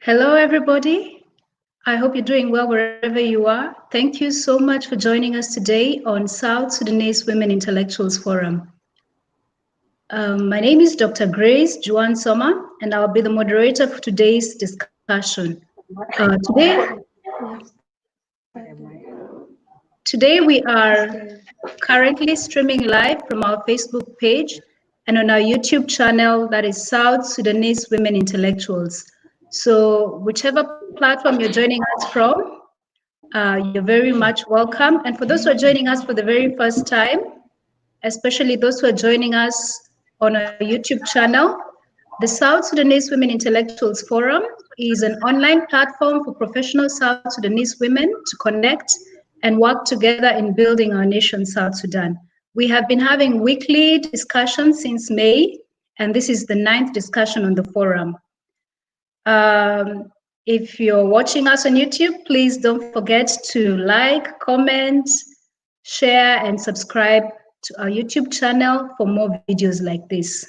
Hello, everybody. I hope you're doing well wherever you are. Thank you so much for joining us today on South Sudanese Women Intellectuals Forum. My name is Dr. Grace Juan Soma, and I'll be the moderator for today's discussion. Today we are currently streaming live from our Facebook page and on our YouTube channel, that is South Sudanese Women Intellectuals. So whichever platform you're joining us from, you're very much welcome. And for those who are joining us for the very first time, especially those who are joining us on our YouTube channel, the South Sudanese Women Intellectuals Forum is an online platform for professional South Sudanese women to connect and work together in building our nation, South Sudan. We have been having weekly discussions since May, and this is the 9th discussion on the forum. If you're watching us on YouTube, please don't forget to like, comment, share, and subscribe to our YouTube channel for more videos like this.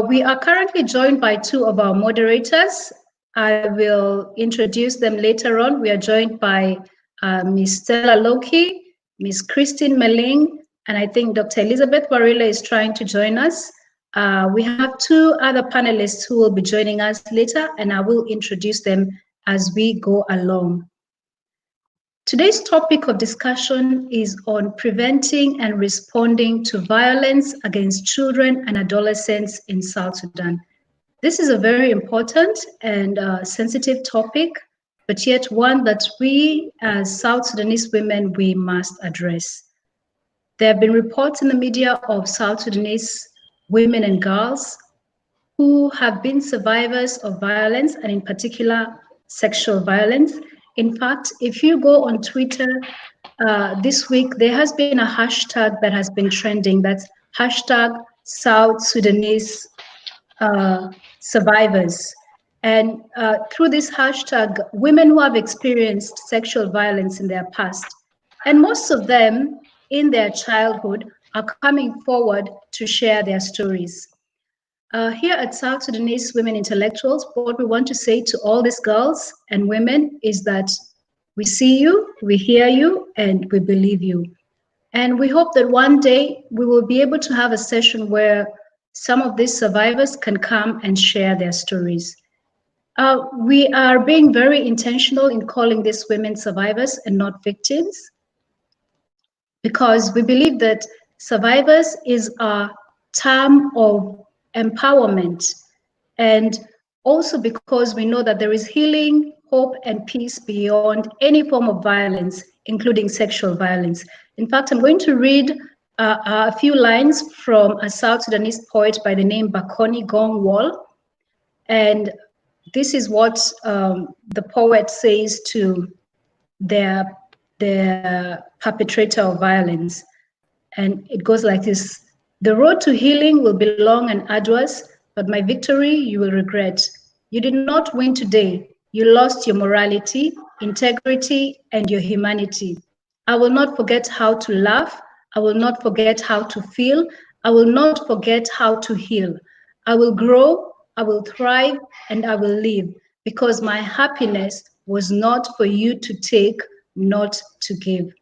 We are currently joined by two of our moderators. I will introduce them later on. We are joined by Ms. Stella Loki, Ms. Christine Meling, and I think Dr. Elizabeth Warila is trying to join us. We have two other panelists who will be joining us later, and I will introduce them as we go along. Today's topic of discussion is on preventing and responding to violence against children and adolescents in South Sudan. This is a very important and sensitive topic, but yet one that we as South Sudanese women, we must address. There have been reports in the media of South Sudanese women and girls who have been survivors of violence, and in particular, sexual violence. In fact, if you go on Twitter this week, there has been a hashtag that has been trending. That's hashtag South Sudanese survivors. And through this hashtag, women who have experienced sexual violence in their past, and most of them in their childhood, are coming forward to share their stories. Here at South Sudanese Women Intellectuals, what we want to say to all these girls and women is that we see you, we hear you, and we believe you. And we hope that one day we will be able to have a session where some of these survivors can come and share their stories. We are being very intentional in calling these women survivors and not victims, because we believe that survivors is a term of empowerment, and also because we know that there is healing, hope, and peace beyond any form of violence, including sexual violence. In fact, I'm going to read a few lines from a South Sudanese poet by the name Bakoni Gongwal, and this is what the poet says to their perpetrator of violence. And it goes like this: the road to healing will be long and arduous, but my victory you will regret. You did not win today. You lost your morality, integrity, and your humanity. I will not forget how to laugh. I will not forget how to feel. I will not forget how to heal. I will grow, I will thrive, and I will live, because my happiness was not for you to take, not to give.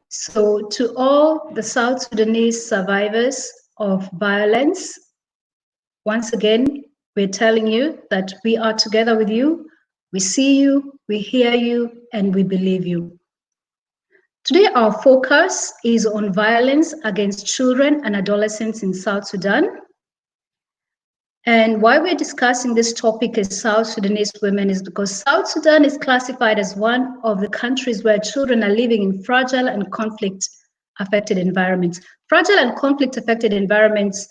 So to all the South Sudanese survivors of violence, once again, we're telling you that we are together with you, we see you, we hear you, and we believe you. Today, our focus is on violence against children and adolescents in South Sudan. And why we're discussing this topic as South Sudanese women is because South Sudan is classified as one of the countries where children are living in fragile and conflict-affected environments. Fragile and conflict-affected environments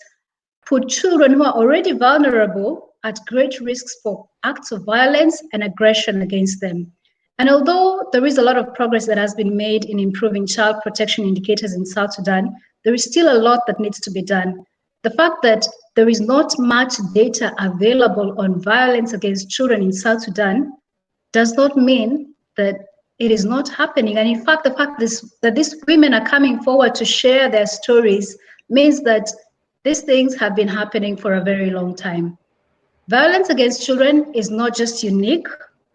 put children who are already vulnerable at great risks for acts of violence and aggression against them. And although there is a lot of progress that has been made in improving child protection indicators in South Sudan, there is still a lot that needs to be done. The fact that there is not much data available on violence against children in South Sudan does not mean that it is not happening. And in fact, the fact that these women are coming forward to share their stories means that these things have been happening for a very long time. Violence against children is not just unique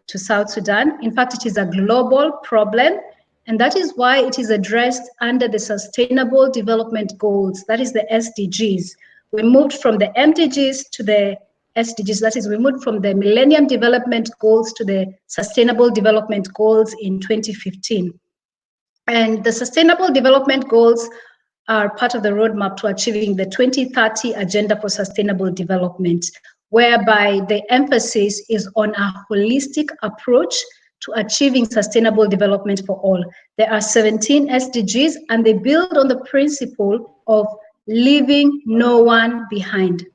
to South Sudan. In fact, it is a global problem, and that is why it is addressed under the Sustainable Development Goals, that is the SDGs. We moved from the MDGs to the SDGs, that is, we moved from the Millennium Development Goals to the Sustainable Development Goals in 2015. And the Sustainable Development Goals are part of the roadmap to achieving the 2030 Agenda for Sustainable Development, whereby the emphasis is on a holistic approach to achieving sustainable development for all. There are 17 SDGs, and they build on the principle of leaving no one behind.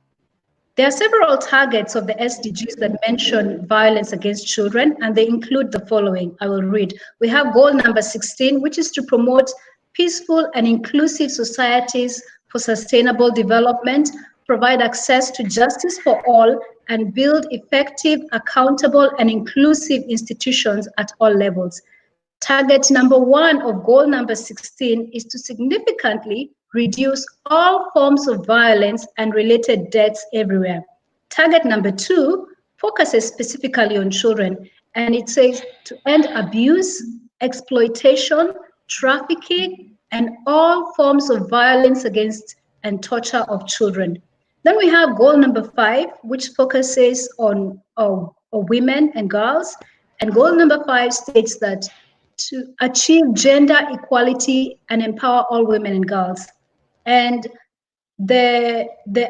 There are several targets of the SDGs that mention violence against children, and they include the following. I will read. We have goal number 16, which is to promote peaceful and inclusive societies for sustainable development, provide access to justice for all, and build effective, accountable, and inclusive institutions at all levels. Target number 1 of goal number 16 is to significantly reduce all forms of violence and related deaths everywhere. Target number 2 focuses specifically on children, and it says to end abuse, exploitation, trafficking, and all forms of violence against and torture of children. Then we have goal number 5, which focuses on women and girls. And goal number 5 states that to achieve gender equality and empower all women and girls. And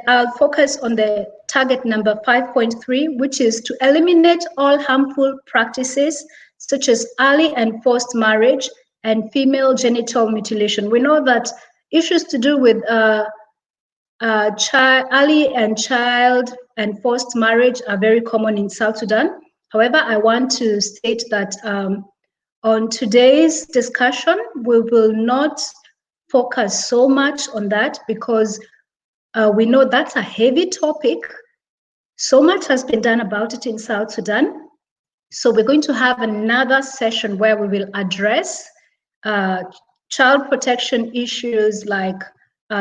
I'll focus on the target number 5.3, which is to eliminate all harmful practices such as early and forced marriage and female genital mutilation. We know that issues to do with early and child and forced marriage are very common in South Sudan. However, I want to state that on today's discussion, we will not focus so much on that because we know that's a heavy topic. So much has been done about it in South Sudan. So we're going to have another session where we will address child protection issues like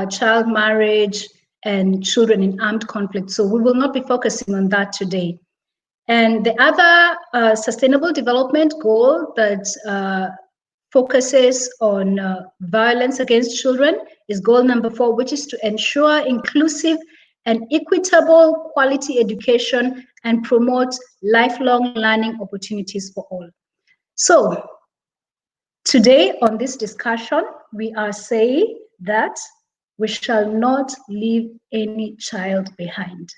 child marriage and children in armed conflict. So we will not be focusing on that today. And the other sustainable development goal that focuses on violence against children is goal number 4, which is to ensure inclusive and equitable quality education and promote lifelong learning opportunities for all. So today on this discussion, we are saying that we shall not leave any child behind.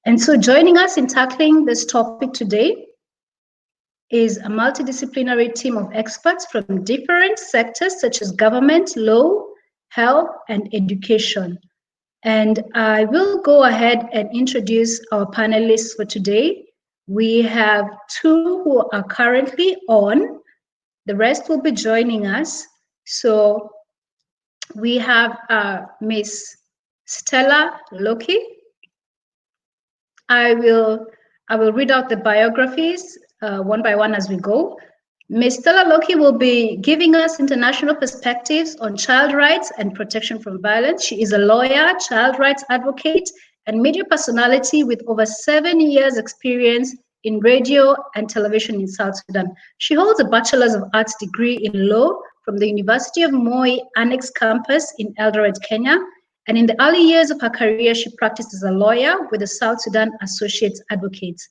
And so joining us in tackling this topic today is a multidisciplinary team of experts from different sectors such as government, law, health, and education. And I will go ahead and introduce our panelists for today. We have 2 who are currently on. The rest will be joining us. So we have Miss Stella Loki. I will read out the biographies one by one as we go. Ms. Stella Loki will be giving us international perspectives on child rights and protection from violence. She is a lawyer, child rights advocate, and media personality with over 7 years experience in radio and television in South Sudan. She holds a Bachelor's of Arts degree in law from the University of Moi Annex Campus in Eldoret, Kenya. And in the early years of her career, she practiced as a lawyer with the South Sudan Associates Advocates.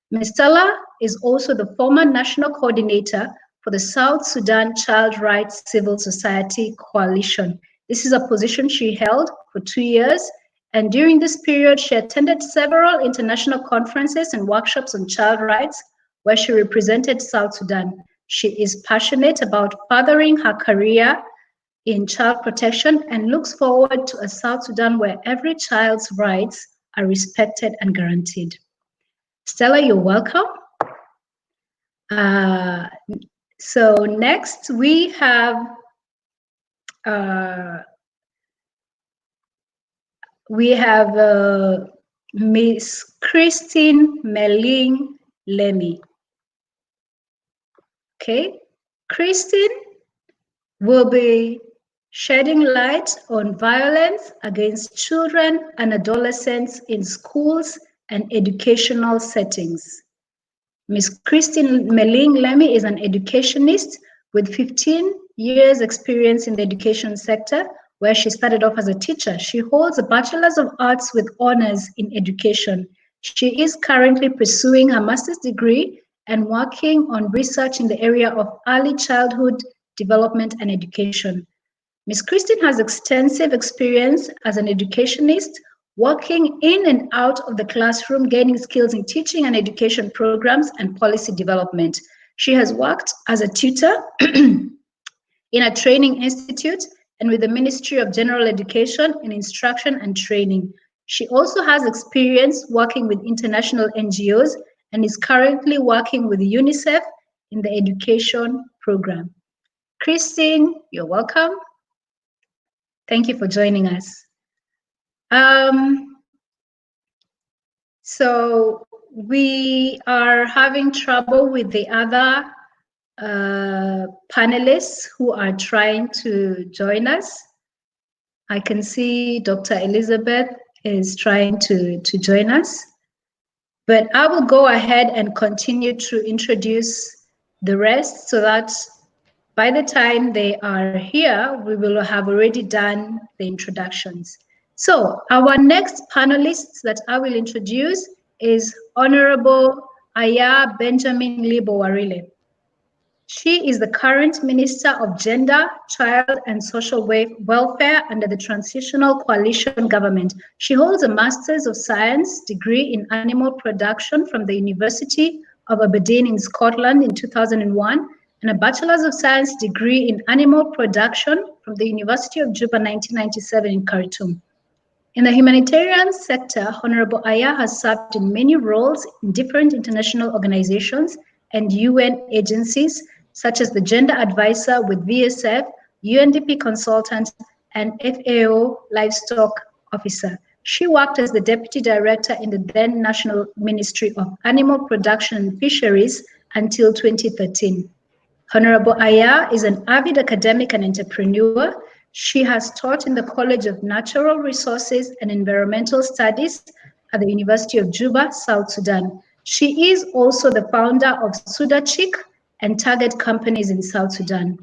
Ms. Stella is also the former national coordinator for the South Sudan Child Rights Civil Society Coalition. This is a position she held for 2 years. And during this period, she attended several international conferences and workshops on child rights where she represented South Sudan. She is passionate about furthering her career in child protection and looks forward to a South Sudan where every child's rights are respected and guaranteed. Stella, you're welcome. So next we have Miss Christine Meling Lemmy. Okay, Christine will be shedding light on violence against children and adolescents in schools and educational settings. Ms. Christine Meling Lemmy is an educationist with 15 years experience in the education sector, where she started off as a teacher. She holds a Bachelor's of Arts with honors in education. She is currently pursuing her master's degree and working on research in the area of early childhood development and education. Ms. Christine has extensive experience as an educationist, working in and out of the classroom, gaining skills in teaching and education programs and policy development. She has worked as a tutor in a training institute and with the Ministry of General Education in instruction and training. She also has experience working with international NGOs and is currently working with UNICEF in the education program. Christine, you're welcome. Thank you for joining us. So we are having trouble with the other panelists who are trying to join us. I can see Dr. Elizabeth is trying to join us, but I will go ahead and continue to introduce the rest so that by the time they are here, we will have already done the introductions. So our next panelist that I will introduce is Honorable Aya Benjamin Libo Warile. She is the current Minister of Gender, Child and Social Welfare under the Transitional Coalition Government. She holds a Master's of Science degree in Animal Production from the University of Aberdeen in Scotland in 2001 and a Bachelor's of Science degree in Animal Production from the University of Juba 1997 in Khartoum. In the humanitarian sector, Honorable Aya has served in many roles in different international organizations and UN agencies, such as the Gender Advisor with VSF, UNDP Consultant, and FAO Livestock Officer. She worked as the Deputy Director in the then National Ministry of Animal Production and Fisheries until 2013. Honorable Aya is an avid academic and entrepreneur. She has taught in the College of Natural Resources and Environmental Studies at the University of Juba, South Sudan. She is also the founder of SudaChick and Target Companies in South Sudan.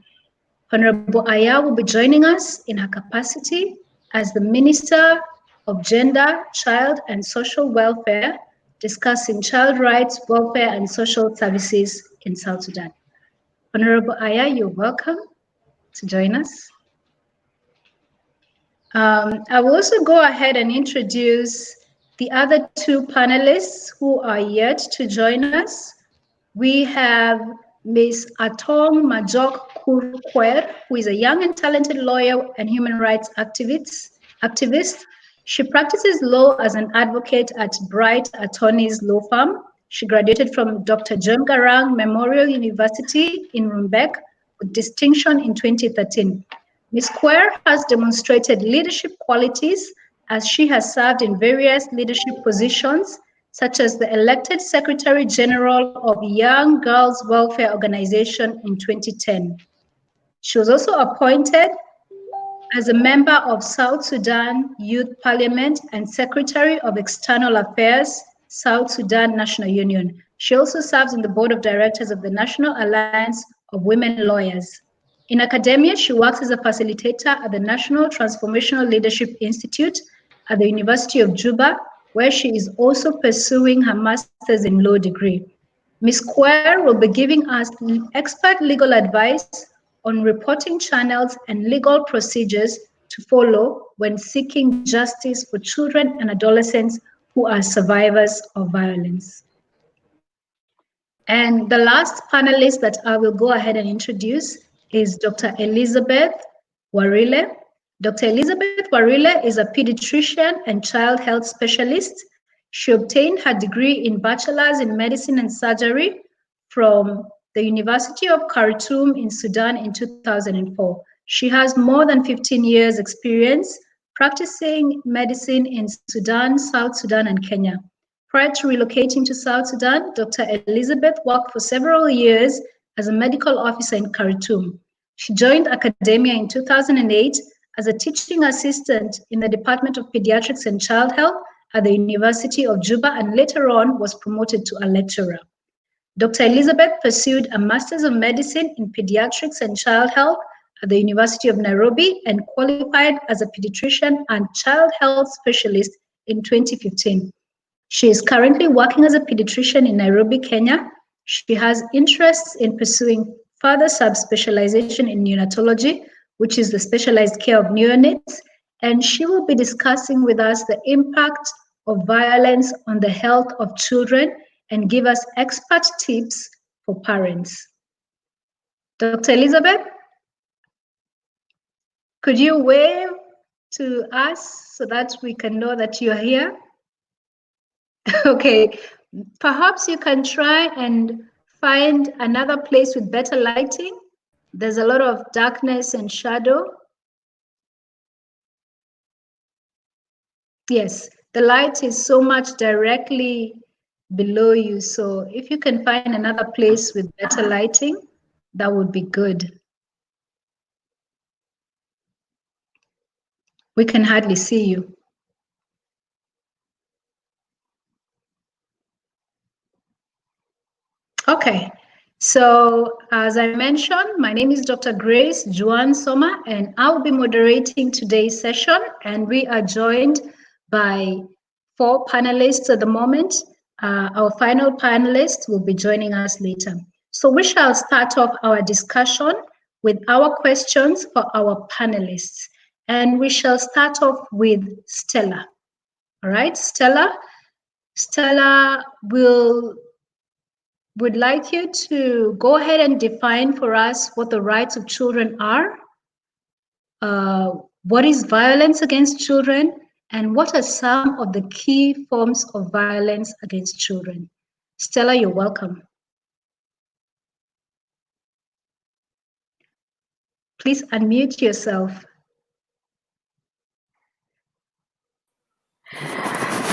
Honorable Aya will be joining us in her capacity as the Minister of Gender, Child and Social Welfare, discussing child rights, welfare and social services in South Sudan. Honorable Aya, you're welcome to join us. I will also go ahead and introduce the other two panelists who are yet to join us. We have Ms. Atong Majok Kurkwer, who is a young and talented lawyer and human rights activist. She practices law as an advocate at Bright Attorneys Law Firm. She graduated from Dr. John Garang Memorial University in Rumbek with distinction in 2013. Ms. Quer has demonstrated leadership qualities as she has served in various leadership positions, such as the elected Secretary General of Young Girls Welfare Organization in 2010. She was also appointed as a member of South Sudan Youth Parliament and Secretary of External Affairs, South Sudan National Union. She also serves on the board of directors of the National Alliance of Women Lawyers. In academia, she works as a facilitator at the National Transformational Leadership Institute at the University of Juba, where she is also pursuing her master's in law degree. Ms. Quer will be giving us expert legal advice on reporting channels and legal procedures to follow when seeking justice for children and adolescents who are survivors of violence. And the last panelist that I will go ahead and introduce is Dr. Elizabeth Warile. Dr. Elizabeth Warile is a pediatrician and child health specialist. She obtained her degree in Bachelor's in Medicine and Surgery from the University of Khartoum in Sudan in 2004. She has more than 15 years experience practicing medicine in Sudan, South Sudan, and Kenya. Prior to relocating to South Sudan, Dr. Elizabeth worked for several years as a medical officer in Khartoum. She joined academia in 2008 as a teaching assistant in the Department of Pediatrics and Child Health at the University of Juba and later on was promoted to a lecturer. Dr. Elizabeth pursued a Master's of Medicine in Pediatrics and Child Health at the University of Nairobi and qualified as a pediatrician and child health specialist in 2015. She is currently working as a pediatrician in Nairobi, Kenya. She has interests in pursuing further subspecialization in neonatology, which is the specialized care of neonates, and she will be discussing with us the impact of violence on the health of children and give us expert tips for parents. Dr. Elizabeth, could you wave to us so that we can know that you're here? Okay, perhaps you can try and find another place with better lighting. There's a lot of darkness and shadow. Yes, the light is so much directly below you. So if you can find another place with better lighting, that would be good. We can hardly see you. Okay, so as I mentioned, my name is Dr. Grace Juan Soma, and I'll be moderating today's session, and we are joined by 4 panelists at the moment. Our final panelist will be joining us later. So we shall start off our discussion with our questions for our panelists, and we shall start off with Stella. All right, Stella would like you to go ahead and define for us what the rights of children are, what is violence against children, and what are some of the key forms of violence against children. Stella, you're welcome. Please unmute yourself.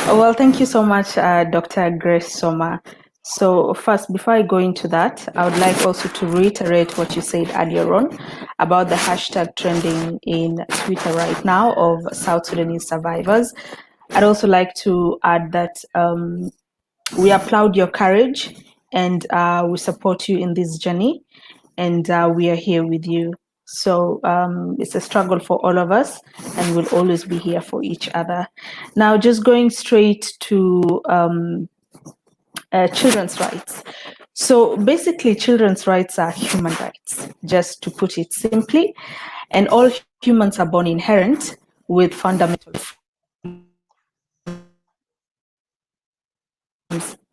Well, thank you so much, Dr. Grace Soma. So first, before I go into that, I would like also to reiterate what you said earlier on about the hashtag trending in Twitter right now of South Sudanese survivors. I'd also like to add that we applaud your courage and we support you in this journey, and we are here with you. So it's a struggle for all of us, and we'll always be here for each other. Now, just going straight to children's rights. So basically, children's rights are human rights, just to put it simply, and all humans are born inherent with fundamental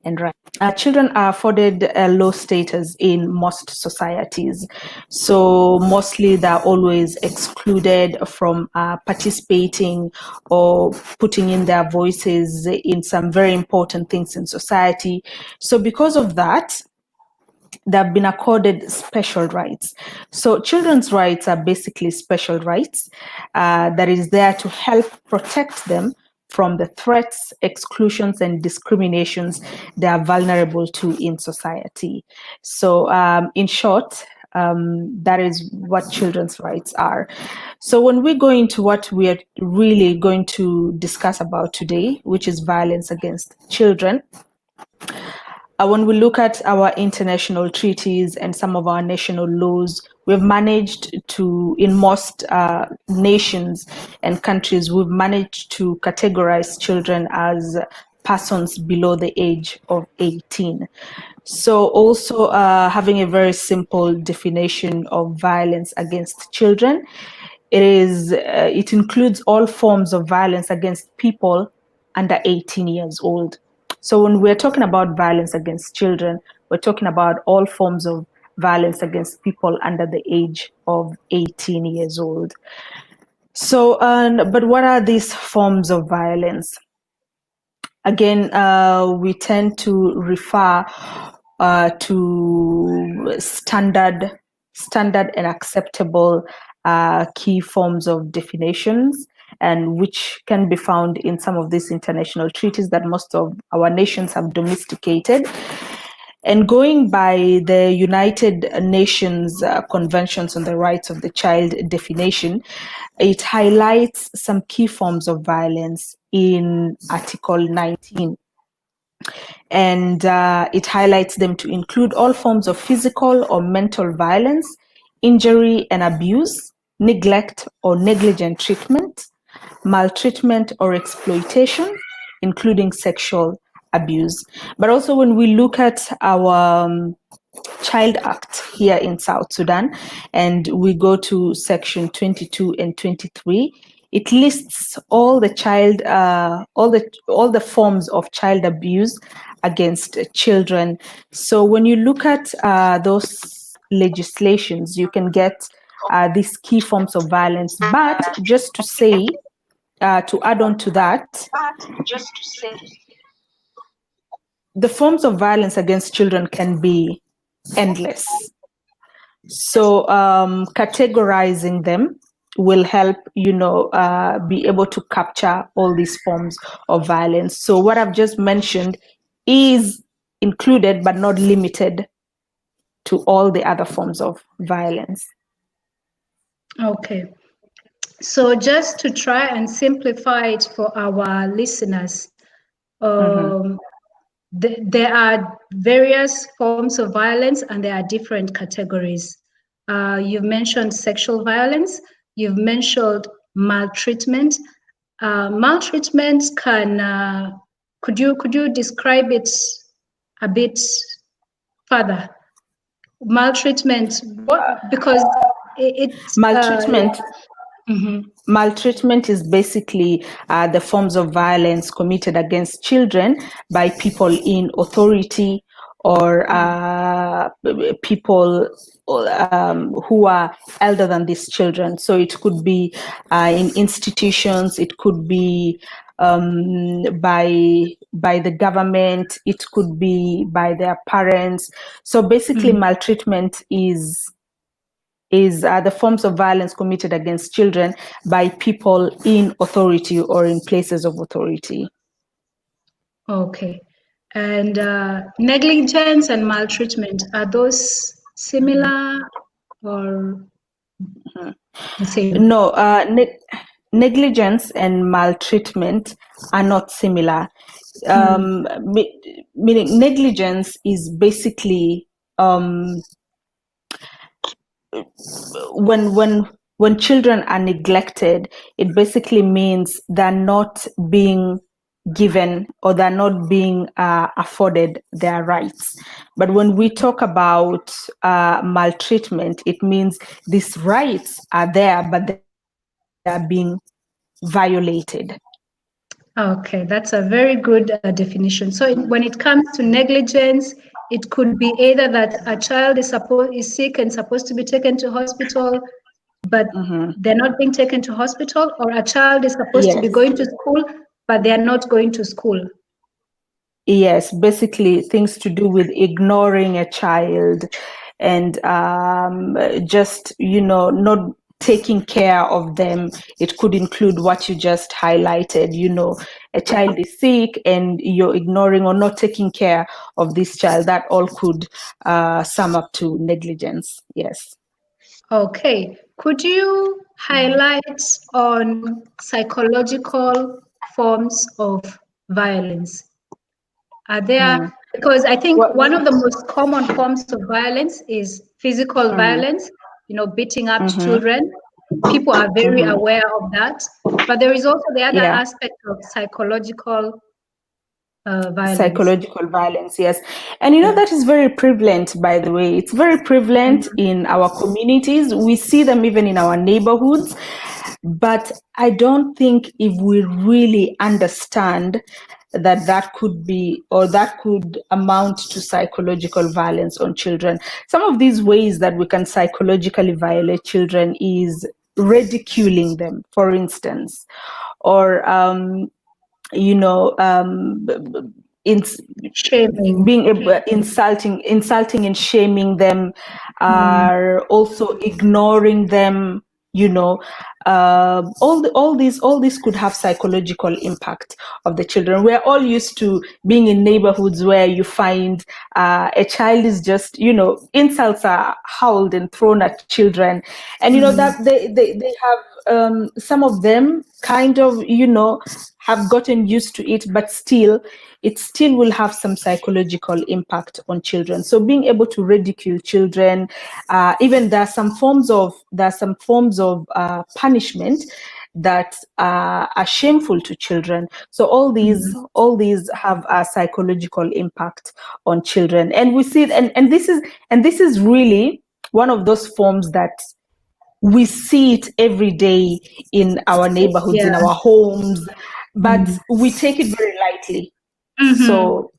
and rights. Children are afforded low status in most societies. So mostly they're always excluded from participating or putting in their voices in some very important things in society. So because of that, they've been accorded special rights. So children's rights are basically special rights that is there to help protect them from the threats, exclusions, and discriminations they are vulnerable to in society. So in short, that is what children's rights are. So when we go into what we are really going to discuss about today, which is violence against children, when we look at our international treaties and some of our national laws, we've managed to, in most nations and countries, we've managed to categorize children as persons below the age of 18. So also having a very simple definition of violence against children, it includes all forms of violence against people under 18 years old. So when we're talking about violence against children, we're talking about all forms of violence against people under the age of 18 years old. So, but what are these forms of violence? Again, we tend to refer to standard and acceptable key forms of definitions, and which can be found in some of these international treaties that most of our nations have domesticated. And going by the United Nations Conventions on the Rights of the Child definition, it highlights some key forms of violence in Article 19. And it highlights them to include all forms of physical or mental violence, injury and abuse, neglect or negligent treatment, maltreatment or exploitation, including sexual abuse. But also when we look at our Child Act here in South Sudan, and we go to section 22 and 23, it lists all the forms of child abuse against children. So when you look at those legislations, you can get these key forms of violence. But just to say, to add on to that, the forms of violence against children can be endless. So categorizing them will help, be able to capture all these forms of violence. So what I've just mentioned is included but not limited to all the other forms of violence. Okay. So just to try and simplify it for our listeners, there are various forms of violence and there are different categories. You've mentioned sexual violence, you've mentioned maltreatment. Maltreatment could you describe it a bit further? Maltreatment, because maltreatment. Maltreatment is basically the forms of violence committed against children by people in authority or people who are elder than these children. So it could be in institutions, it could be by the government, it could be by their parents. So basically, maltreatment is the forms of violence committed against children by people in authority or in places of authority. Okay. And negligence and maltreatment, are those similar or the same? No, negligence and maltreatment are not similar. Meaning negligence is basically when children are neglected, it basically means they're not being given or they're not being afforded their rights. But when we talk about maltreatment, it means these rights are there, but they are being violated. Okay, that's a very good definition. So when it comes to negligence, it could be either that a child is sick and supposed to be taken to hospital, but they're not being taken to hospital, or a child is supposed to be going to school, but they are not going to school. Yes, basically things to do with ignoring a child and just, not taking care of them. It could include what you just highlighted, a child is sick and you're ignoring or not taking care of this child. That all could sum up to negligence. Yes. Okay. Could you highlight on psychological forms of violence? Are there, because I think one of the most common forms of violence is physical violence, beating up children. People are very aware of that. But there is also the other aspect of psychological violence. Psychological violence, yes. And that is very prevalent, by the way. It's very prevalent in our communities. We see them even in our neighborhoods. But I don't think if we really understand that could be, or that could amount to psychological violence on children. Some of these ways that we can psychologically violate children is ridiculing them, for instance, or shaming, being insulting and shaming them, are also ignoring them. you know, all these could have psychological impact of the children. We're all used to being in neighborhoods where you find a child is just, you know, insults are howled and thrown at children, and you know that they have some of them kind of, you know, have gotten used to it, but still it still will have some psychological impact on children. So being able to ridicule children, even there are some forms of punishment that are shameful to children. So all these have a psychological impact on children, and we see it, and this is really one of those forms that we see it every day in our neighborhoods, in Yeah. our homes, but we take it very lightly. Mm-hmm. So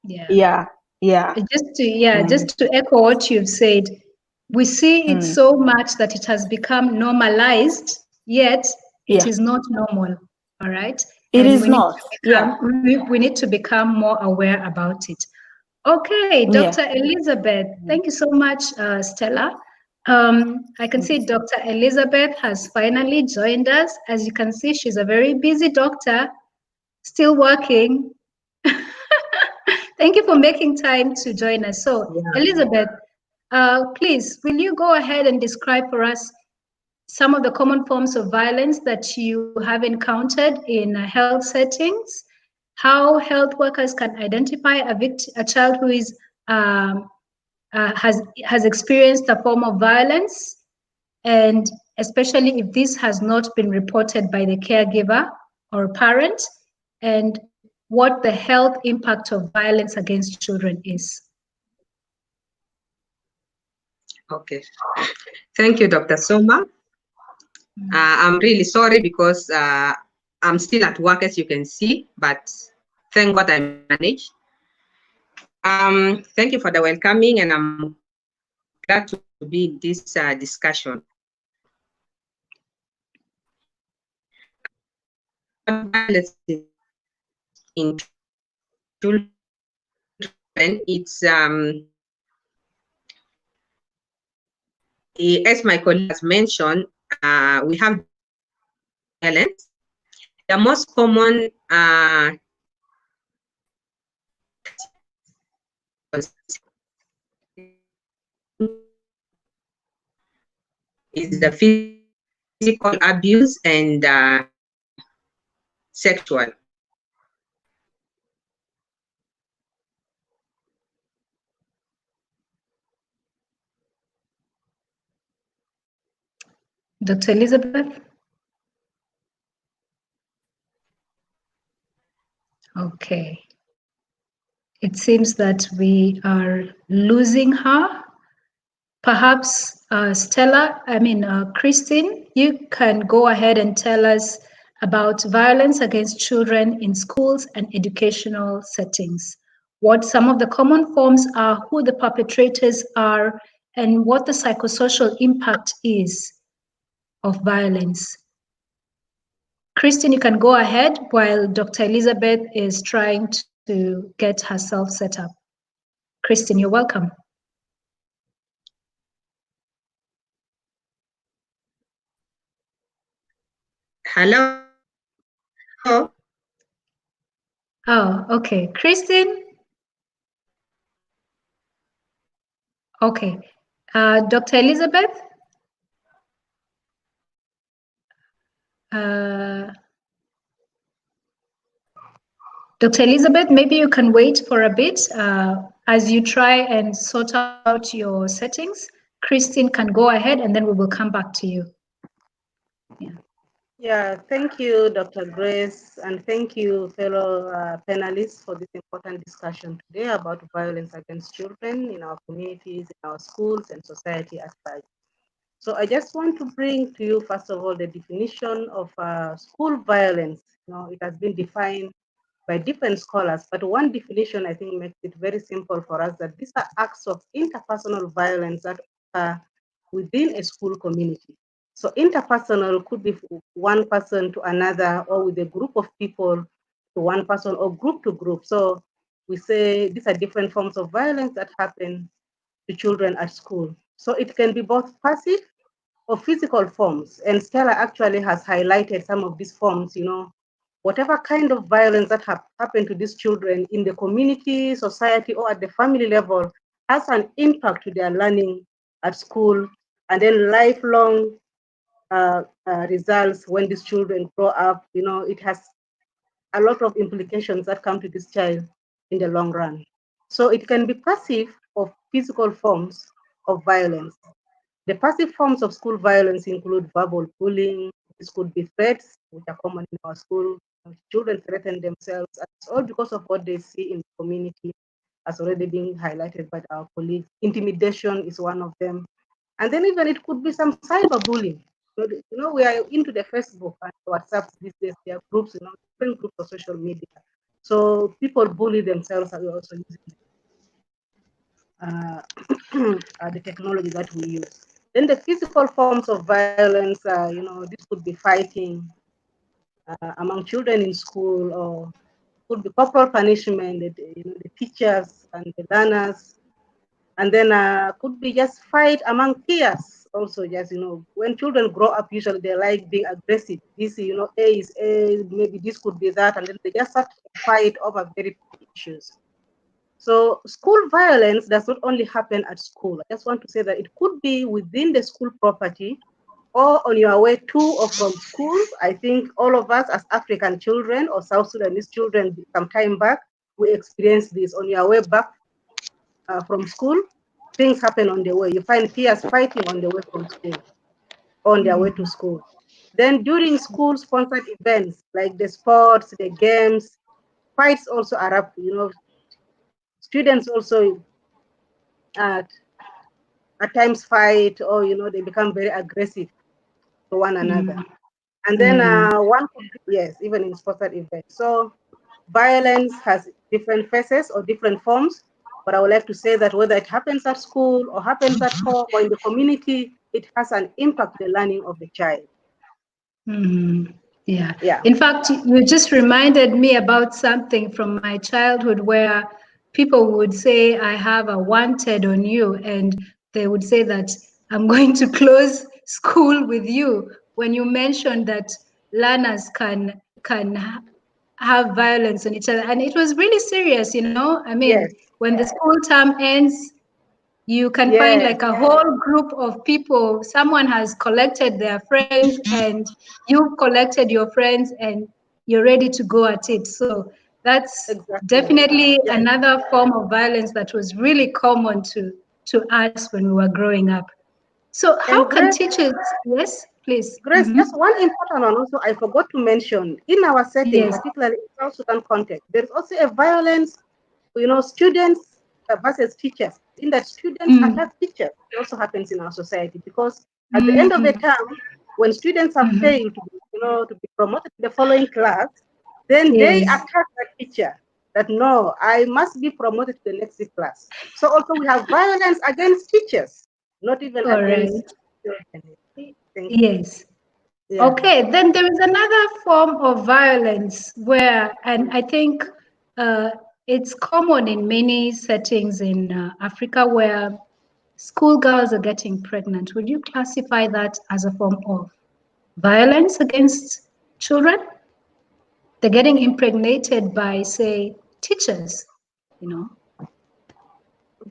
Yeah. yeah, yeah, Just to echo what you've said, we see it mm, so much that it has become normalized, yet it yeah. is not normal. All right. It And is not. Yeah, we need to become more aware about it. Okay, yeah. Dr. Elizabeth, thank you so much, Stella. I can see Dr. Elizabeth has finally joined us. As you can see, she's a very busy doctor, still working. Thank you for making time to join us. So, Elizabeth, please, will you go ahead and describe for us some of the common forms of violence that you have encountered in health settings? How health workers can identify a child who is has experienced a form of violence, and especially if this has not been reported by the caregiver or parent, and what the health impact of violence against children is. Okay. Thank you, Dr. Soma. I'm really sorry because I'm still at work, as you can see, but thank God I managed. Thank you for the welcoming, and I'm glad to be in this discussion. Violence in children, it's as my colleague has mentioned, we have violence. The most common is the physical abuse and sexual. Dr. Elizabeth? Okay. It seems that we are losing her. Perhaps Christine, you can go ahead and tell us about violence against children in schools and educational settings. What some of the common forms are, who the perpetrators are, and what the psychosocial impact is of violence. Christine, you can go ahead while Dr. Elizabeth is trying to get herself set up. Christine, you're welcome. Hello. Oh, okay. Christine? Okay. Dr. Elizabeth? Dr. Elizabeth, maybe you can wait for a bit as you try and sort out your settings. Christine can go ahead and then we will come back to you. Yeah, thank you, Dr. Grace, and thank you, fellow panelists, for this important discussion today about violence against children in our communities, in our schools, and society as such. So I just want to bring to you, first of all, the definition of school violence. You know, it has been defined by different scholars, but one definition I think makes it very simple for us, that these are acts of interpersonal violence that are within a school community. So interpersonal could be one person to another, or with a group of people to one person, or group to group. So we say these are different forms of violence that happen to children at school. So it can be both passive of physical forms. And Stella actually has highlighted some of these forms, whatever kind of violence that happened to these children in the community, society, or at the family level has an impact to their learning at school, and then lifelong results when these children grow up. It has a lot of implications that come to this child in the long run. So it can be passive of physical forms of violence. The passive forms of school violence include verbal bullying. This could be threats, which are common in our school. Children threaten themselves. And it's all because of what they see in the community, as already been highlighted by our colleagues. Intimidation is one of them. And then even it could be some cyberbullying. We are into the Facebook and WhatsApp these days. There are groups, different groups of social media. So people bully themselves, and we're also using the technology that we use. Then the physical forms of violence, this could be fighting among children in school, or could be corporal punishment, the teachers and the learners. And then could be just fight among peers also. Just, when children grow up, usually they like being aggressive. This, A is A, maybe this could be that, and then they just start to fight over very petty issues. So school violence does not only happen at school. I just want to say that it could be within the school property or on your way to or from school. I think all of us as African children or South Sudanese children some time back, we experienced this. On your way back from school, things happen on the way. You find peers fighting on the way from school, on their way to school. Then during school-sponsored events like the sports, the games, fights also erupt. Students also at times fight, or they become very aggressive to one another. And then one could be, yes, even in sponsored events. So violence has different faces or different forms, but I would like to say that whether it happens at school or happens at home or in the community, it has an impact on the learning of the child. Yeah. Yeah. In fact, you just reminded me about something from my childhood where people would say, I have a wanted on you, and they would say that I'm going to close school with you. When you mentioned that learners can have violence on each other, and it was really serious, I Yes. mean, when the school term ends, you can find Yes. like a whole group of people. Someone has collected their friends, and you've collected your friends, and you're ready to go at it. So that's Exactly. definitely Yeah. another form of violence that was really common to us when we were growing up. So how And can Grace, teachers? Yes, please. Just one important one also I forgot to mention. In our setting, Yes. particularly in South Sudan context, there is also a violence, students versus teachers. In that students Mm. attack teachers, it also happens in our society, because at the end of the Mm. term, when students have Mhm. failed to be promoted to the following class, then they Yes. attack that teacher that no, I must be promoted to the next class. So also we have violence against teachers, not even All against right. children. Thank you. Yes. Yeah. Okay, then there is another form of violence where, and I think uh, it's common in many settings in Africa where schoolgirls are getting pregnant. Would you classify that as a form of violence against children? They're getting impregnated by, say, teachers, you know?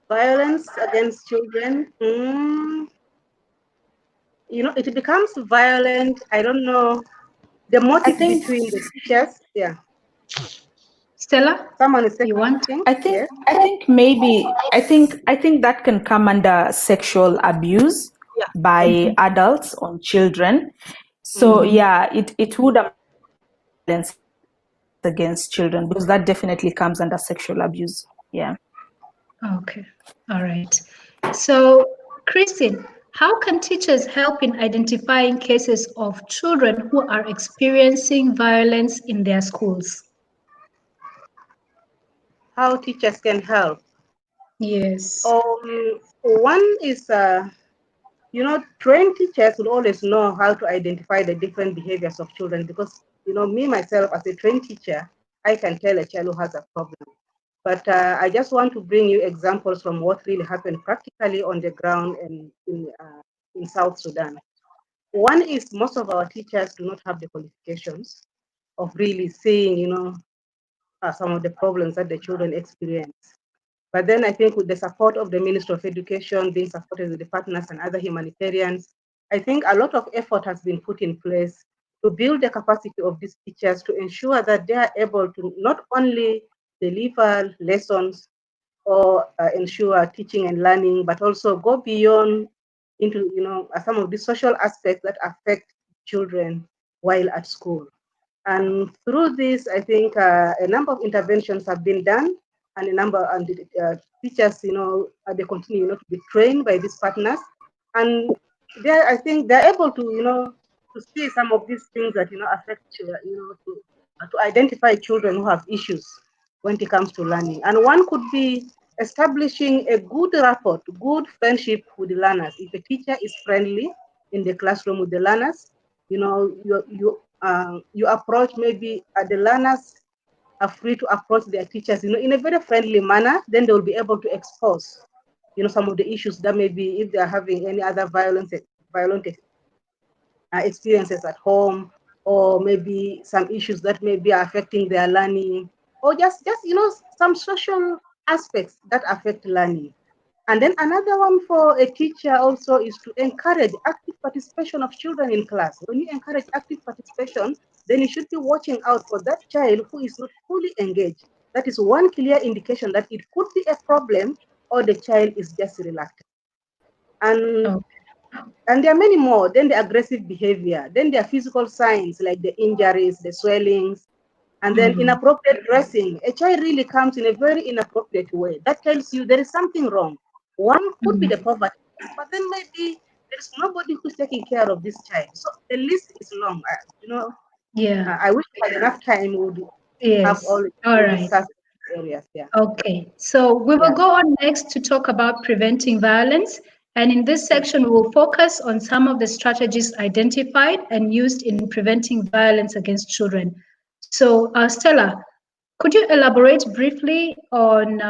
Violence against children. It becomes violent. I don't know the I motive think between the teachers. Yeah. Stella, Someone is saying you want? something. I think Yes. I think maybe I think that can come under sexual abuse Yeah. by adults on children. So yeah, it would amount to violence against children, because that definitely comes under sexual abuse. Yeah. Okay, all right. So, Christine, how can teachers help in identifying cases of children who are experiencing violence in their schools? How teachers can help. Yes. One is, trained teachers will always know how to identify the different behaviors of children, because, me myself as a trained teacher, I can tell a child who has a problem. But I just want to bring you examples from what really happened practically on the ground in South Sudan. One is most of our teachers do not have the qualifications of really seeing, some of the problems that the children experience. But then I think with the support of the Ministry of Education, being supported with the partners and other humanitarians, I think a lot of effort has been put in place to build the capacity of these teachers to ensure that they are able to not only deliver lessons or ensure teaching and learning, but also go beyond into some of the social aspects that affect children while at school. And through this, I think a number of interventions have been done, and a number and teachers, they continue, to be trained by these partners, and I think they're able to, to see some of these things that affect, to identify children who have issues when it comes to learning. And one could be establishing a good rapport, good friendship with the learners. If a teacher is friendly in the classroom with the learners, you approach maybe the learners are free to approach their teachers, in a very friendly manner, then they will be able to expose, some of the issues that maybe if they are having any other violent experiences at home, or maybe some issues that may be affecting their learning, or just some social aspects that affect learning. And then another one for a teacher also is to encourage active participation of children in class. When you encourage active participation, then you should be watching out for that child who is not fully engaged. That is one clear indication that it could be a problem or the child is just reluctant. And and there are many more. Then the aggressive behavior, then there are physical signs like the injuries, the swellings, and then inappropriate dressing. A child really comes in a very inappropriate way. That tells you there is something wrong. One could be the poverty, but then maybe there's nobody who's taking care of this child. So the list is long. Yeah. I wish I had enough time would have Yes. All all right. these areas. Yeah. Okay, so we will Yeah. go on next to talk about preventing violence. And in this section, we will focus on some of the strategies identified and used in preventing violence against children. So, Stella, could you elaborate briefly on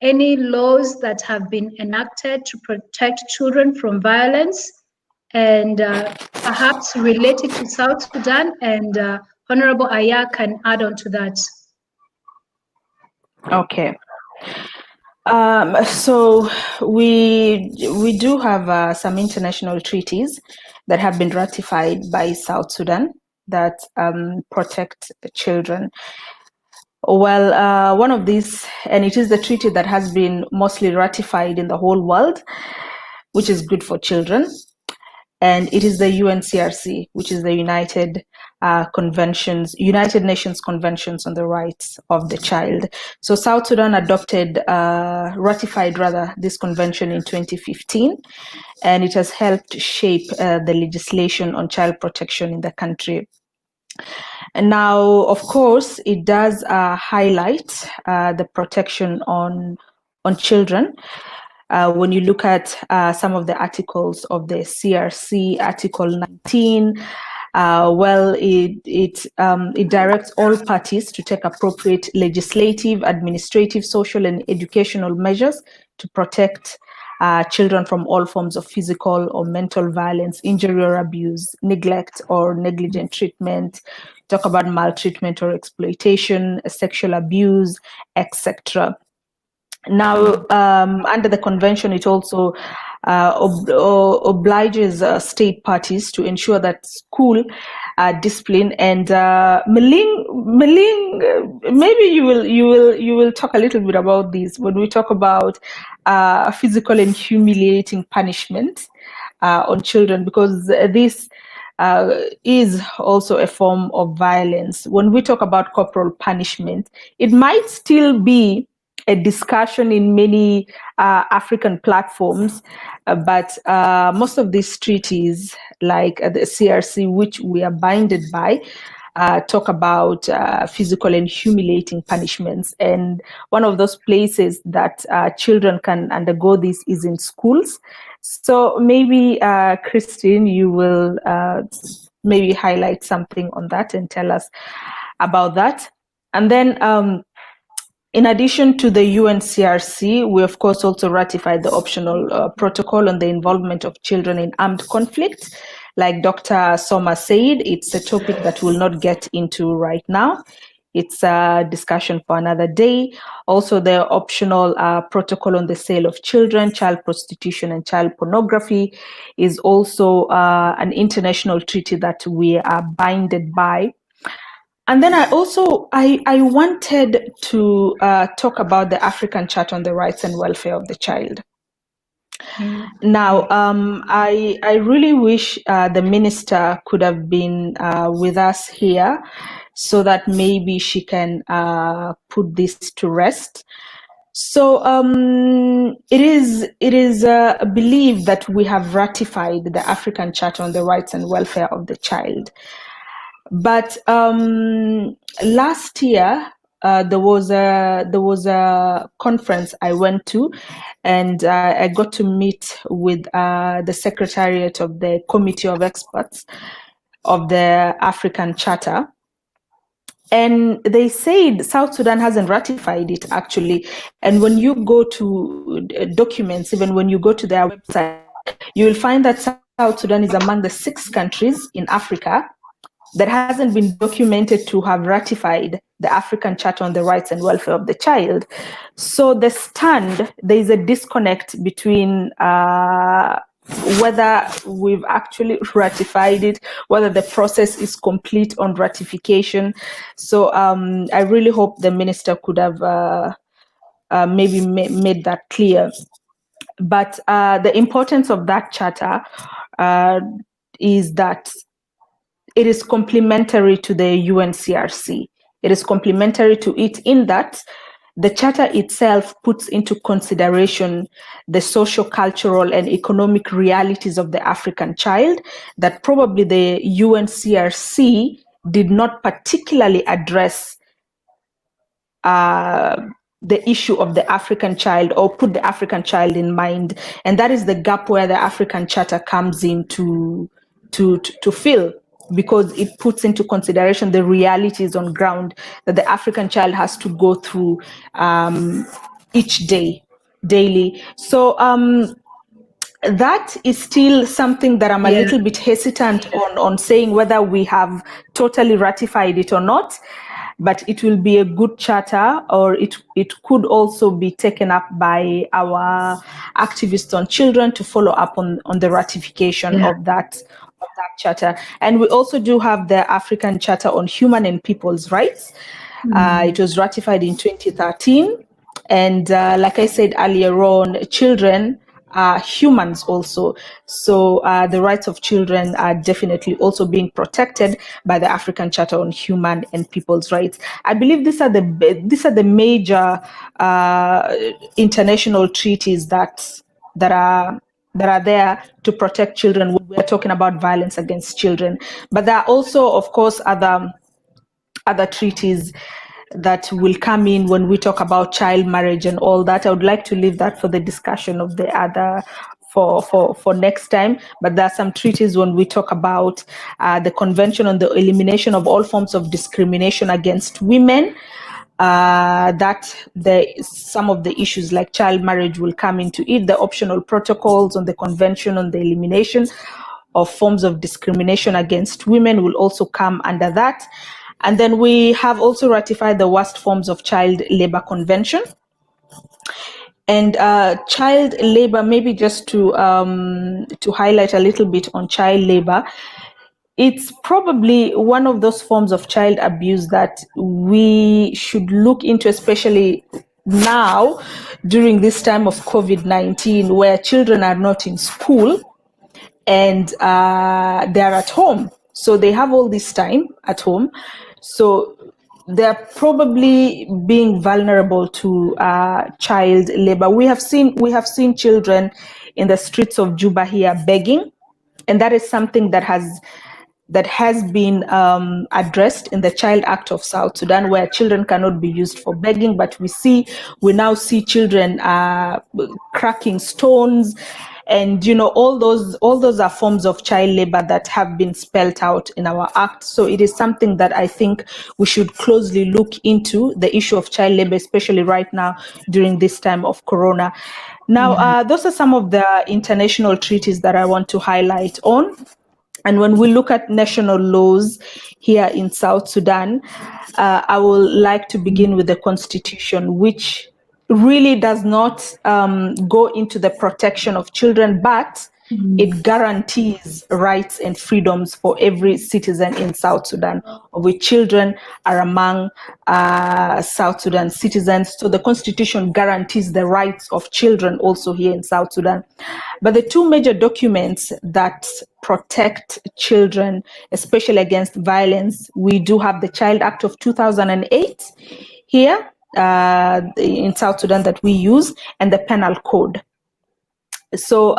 any laws that have been enacted to protect children from violence and perhaps related to South Sudan? And Honorable Aya can add on to that. Okay. So we do have some international treaties that have been ratified by South Sudan that protect children. Well, one of these, and it is the treaty that has been mostly ratified in the whole world, which is good for children. And it is the UNCRC, which is the United Nations Conventions on the Rights of the Child. So South Sudan ratified this convention in 2015, and it has helped shape the legislation on child protection in the country. And now, of course, it does highlight the protection on children. When you look at some of the articles of the CRC, Article 19, it directs all parties to take appropriate legislative, administrative, social, and educational measures to protect children from all forms of physical or mental violence, injury or abuse, neglect or negligent treatment, talk about maltreatment or exploitation, sexual abuse, etc. Now, under the convention, it also obliges state parties to ensure that school discipline and Meling, maybe you will talk a little bit about this when we talk about physical and humiliating punishment on children, because this is also a form of violence. When we talk about corporal punishment, it might still be a discussion in many African platforms, but most of these treaties, like the CRC, which we are binded by, talk about physical and humiliating punishments. And one of those places that children can undergo this is in schools. So maybe, Christine, you will maybe highlight something on that and tell us about that. And then in addition to the UNCRC, we of course also ratified the optional protocol on the involvement of children in armed conflict. Like Dr. Soma said, it's a topic that we'll not get into right now. It's a discussion for another day. Also, the optional protocol on the sale of children, child prostitution, and child pornography is also an international treaty that we are binded by. And then I wanted to talk about the African Charter on the Rights and Welfare of the Child. Now, I really wish the minister could have been with us here so that maybe she can put this to rest. So it is believed that we have ratified the African Charter on the Rights and Welfare of the Child. But last year, there was a conference I went to, and I got to meet with the Secretariat of the Committee of Experts of the African Charter. And they said South Sudan hasn't ratified it, actually. And when you go to documents, even when you go to their website, you will find that South Sudan is among the 6 countries in Africa that hasn't been documented to have ratified the African Charter on the Rights and Welfare of the Child. So there is a disconnect between whether we've actually ratified it, whether the process is complete on ratification. So I really hope the minister could have maybe made that clear. But the importance of that charter is that it is complementary to the UNCRC. It is complementary to it in that the charter itself puts into consideration the social, cultural, and economic realities of the African child that probably the UNCRC did not particularly address the issue of the African child or put the African child in mind. And that is the gap where the African Charter comes in to fill, because it puts into consideration the realities on ground that the African child has to go through each daily. So that is still something that I'm a little bit hesitant on saying whether we have totally ratified it or not. But it will be a good charter, or it could also be taken up by our activists on children to follow up on the ratification of that charter. And we also do have the African Charter on Human and People's Rights. It was ratified in 2013. And like I said earlier on, children are humans also. So the rights of children are definitely also being protected by the African Charter on Human and People's Rights. I believe these are the major international treaties that are there to protect children when we're talking about violence against children. But there are also, of course, other treaties that will come in when we talk about child marriage and all that. I would like to leave that for the discussion of the other for next time. But there are some treaties when we talk about the Convention on the Elimination of All Forms of Discrimination Against Women. That some of the issues like child marriage will come into it. The optional protocols on the Convention on the Elimination of Forms of Discrimination Against Women will also come under that. And then we have also ratified the Worst Forms of Child Labor Convention. And child labor, maybe just to highlight a little bit on child labor, it's probably one of those forms of child abuse that we should look into, especially now during this time of COVID-19, where children are not in school and they're at home. So they have all this time at home. So they're probably being vulnerable to child labor. We have seen children in the streets of Juba here begging, and that is something that has been addressed in the Child Act of South Sudan, where children cannot be used for begging. But we now see children cracking stones. And all those are forms of child labor that have been spelled out in our act. So it is something that I think we should closely look into, the issue of child labor, especially right now during this time of Corona. Now, those are some of the international treaties that I want to highlight on. And when we look at national laws here in South Sudan, I would like to begin with the Constitution, which really does not go into the protection of children, but it guarantees rights and freedoms for every citizen in South Sudan, of which children are among South Sudan citizens. So the Constitution guarantees the rights of children also here in South Sudan. But the two major documents that protect children, especially against violence, we do have the Child Act of 2008 here in South Sudan that we use, and the Penal Code. So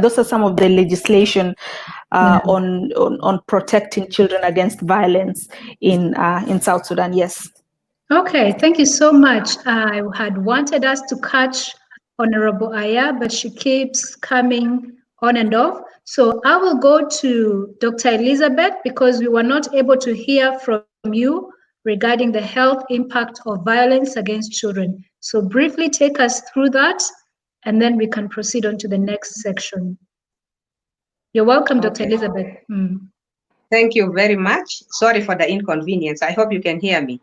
those are some of the legislation on protecting children against violence in South Sudan. Yes. Okay, thank you so much. I had wanted us to catch Honorable Aya, but she keeps coming on and off. So I will go to Dr. Elizabeth because we were not able to hear from you regarding the health impact of violence against children. So briefly take us through that, and then we can proceed on to the next section. You're welcome, Dr. Okay. Elizabeth. Thank you very much. Sorry for the inconvenience. I hope you can hear me.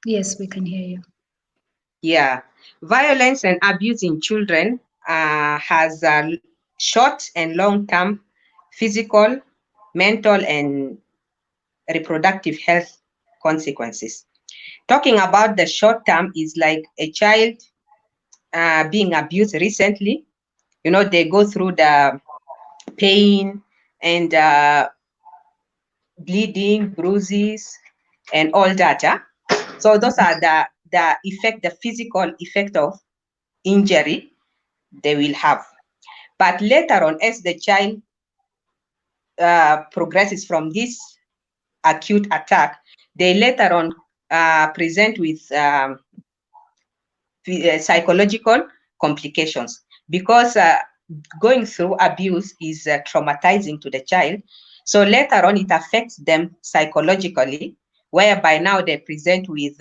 Yes, we can hear you. Yeah. Violence and abuse in children has short and long-term physical, mental, and reproductive health consequences. Talking about the short term is like a child being abused recently. You know, they go through the pain and bleeding, bruises, and all that. So those are the effect, the physical effect of injury they will have. But later on, as the child progresses from this acute attack, they later on present with psychological complications, because going through abuse is traumatizing to the child. So later on, it affects them psychologically, whereby now they present with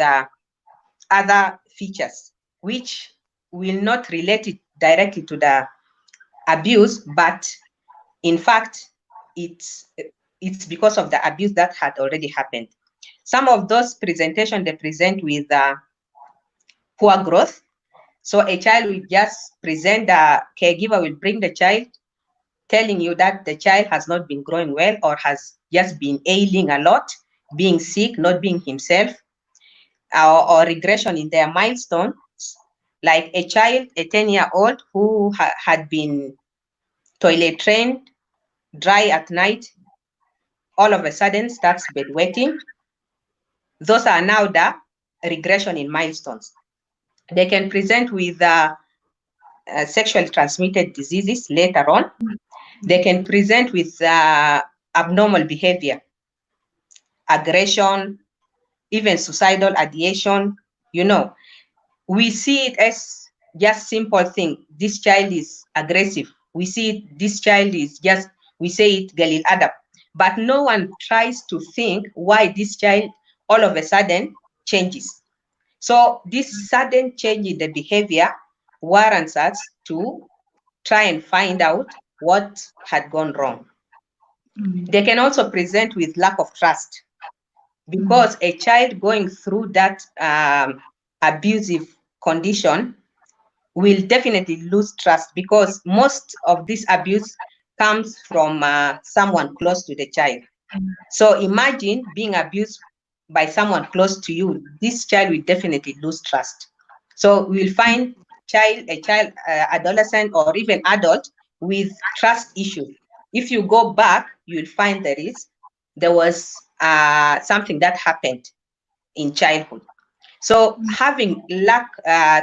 other features, which will not relate it directly to the abuse, but in fact, it's because of the abuse that had already happened. Some of those presentations, they present with poor growth. So a child will just present, the caregiver will bring the child, telling you that the child has not been growing well or has just been ailing a lot, being sick, not being himself, or regression in their milestones. Like a child, a 10-year-old who had been toilet trained, dry at night, all of a sudden starts bedwetting. Those are now the regression in milestones. They can present with sexually transmitted diseases later on. They can present with abnormal behavior, aggression, even suicidal ideation. You know, we see it as just simple thing. This child is aggressive. We see it, this child is just, we say it Galil Adab. But no one tries to think why this child all of a sudden changes. So this sudden change in the behavior warrants us to try and find out what had gone wrong. They can also present with lack of trust, because a child going through that abusive condition will definitely lose trust, because most of this abuse comes from someone close to the child. So imagine being abused by someone close to you. This child will definitely lose trust. So we'll find a child, adolescent, or even adult with trust issues. If you go back, you'll find there was something that happened in childhood. So having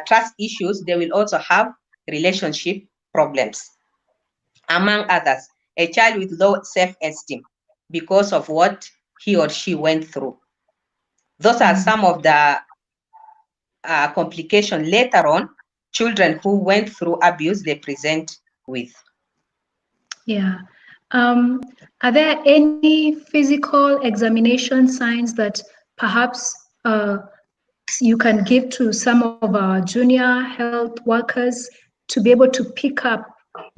trust issues, they will also have relationship problems. Among others, a child with low self-esteem because of what he or she went through. Those are some of the complications later on children who went through abuse they present with. Yeah. Are there any physical examination signs that perhaps you can give to some of our junior health workers to be able to pick up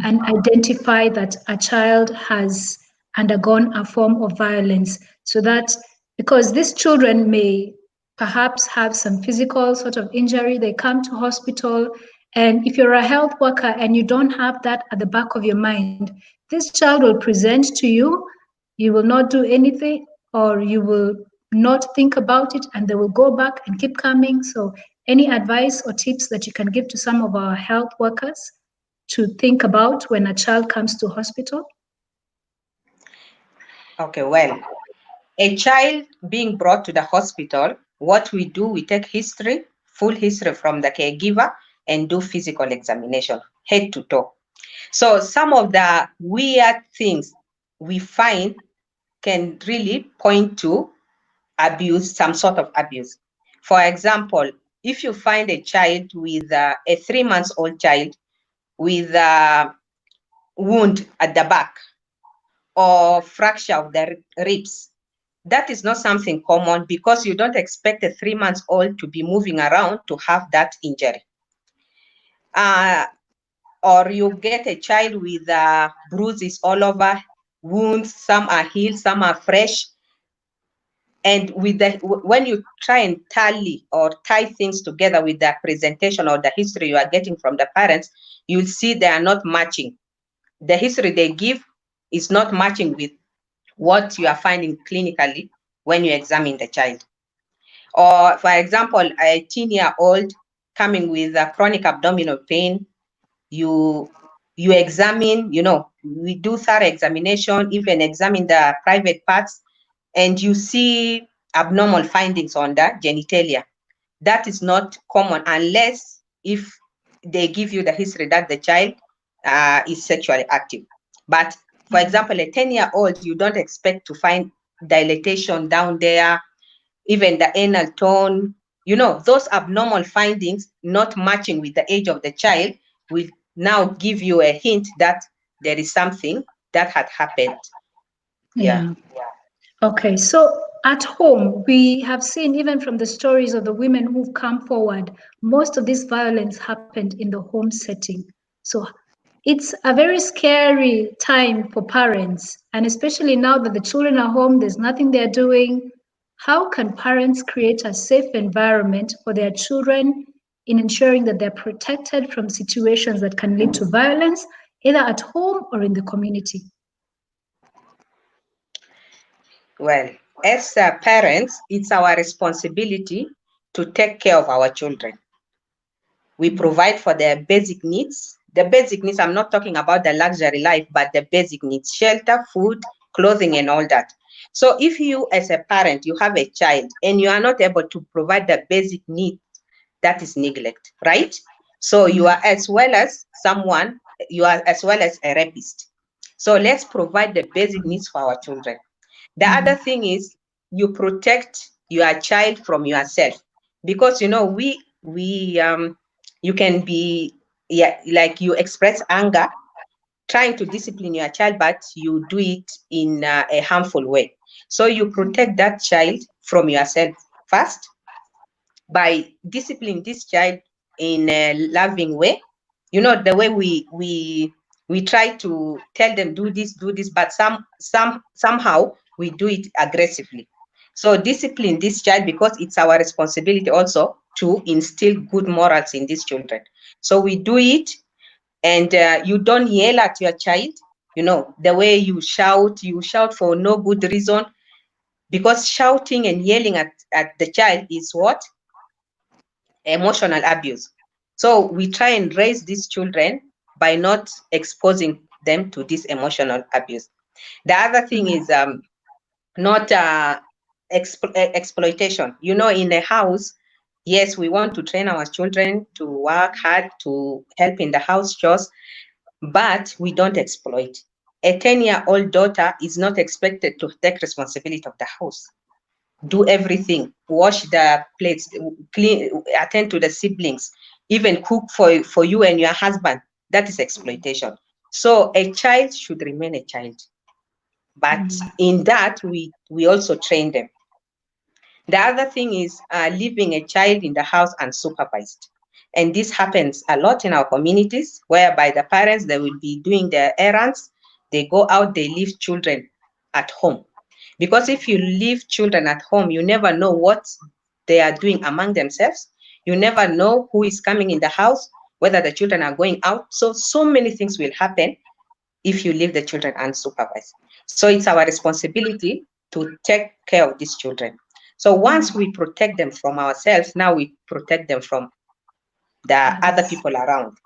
and identify that a child has undergone a form of violence. So that because these children may perhaps have some physical sort of injury, they come to hospital. And if you're a health worker and you don't have that at the back of your mind, this child will present to you, you will not do anything, or you will not think about it, and they will go back and keep coming. So, any advice or tips that you can give to some of our health workers to think about when a child comes to hospital? Okay, well, a child being brought to the hospital, what we do, we take history, full history from the caregiver, and do physical examination, head to toe. So some of the weird things we find can really point to abuse, some sort of abuse. For example, if you find a child with a 3-month-old child with a wound at the back or fracture of the ribs, that is not something common because you don't expect a 3-month-old to be moving around to have that injury. Or you get a child with bruises all over, wounds, some are healed, some are fresh. And with when you try and tally or tie things together with the presentation or the history you are getting from the parents, you'll see they are not matching. The history they give is not matching with what you are finding clinically when you examine the child. Or for example, a 10-year-old coming with a chronic abdominal pain, you examine, we do thorough examination, even examine the private parts, and you see abnormal findings on the genitalia. That is not common unless if they give you the history that the child is sexually active. But for example, a 10-year-old, you don't expect to find dilatation down there, even the anal tone, those abnormal findings not matching with the age of the child will now give you a hint that there is something that had happened. Yeah. Okay, so at home, we have seen, even from the stories of the women who've come forward, most of this violence happened in the home setting. So it's a very scary time for parents, and especially now that the children are home, there's nothing they're doing. How can parents create a safe environment for their children in ensuring that they're protected from situations that can lead to violence, either at home or in the community? Well, as parents, it's our responsibility to take care of our children. We provide for their basic needs. The basic needs, I'm not talking about the luxury life, but the basic needs, shelter, food, clothing, and all that. So if you as a parent, you have a child and you are not able to provide the basic needs, that is neglect, right? So you are as well as someone, you are as well as a rapist. So let's provide the basic needs for our children. The other thing is you protect your child from yourself, because you can be, like, you express anger trying to discipline your child, but you do it in a harmful way. So you protect that child from yourself first by disciplining this child in a loving way. The way we try to tell them do this, but somehow we do it aggressively. So discipline this child, because it's our responsibility also to instill good morals in these children. So we do it, and you don't yell at your child, the way you shout for no good reason, because shouting and yelling at the child is what? Emotional abuse. So we try and raise these children by not exposing them to this emotional abuse. The other thing is not exploitation. In a house, yes, we want to train our children to work hard, to help in the house chores, but we don't exploit. A 10-year-old daughter is not expected to take responsibility of the house, do everything, wash the plates, clean, attend to the siblings, even cook for you and your husband. That is exploitation. So a child should remain a child, but in that we also train them. The other thing is leaving a child in the house unsupervised. And this happens a lot in our communities, whereby the parents, they will be doing their errands, they go out, they leave children at home. Because if you leave children at home, you never know what they are doing among themselves. You never know who is coming in the house, whether the children are going out. So many things will happen if you leave the children unsupervised. So it's our responsibility to take care of these children. So once we protect them from ourselves, now we protect them from the other people around.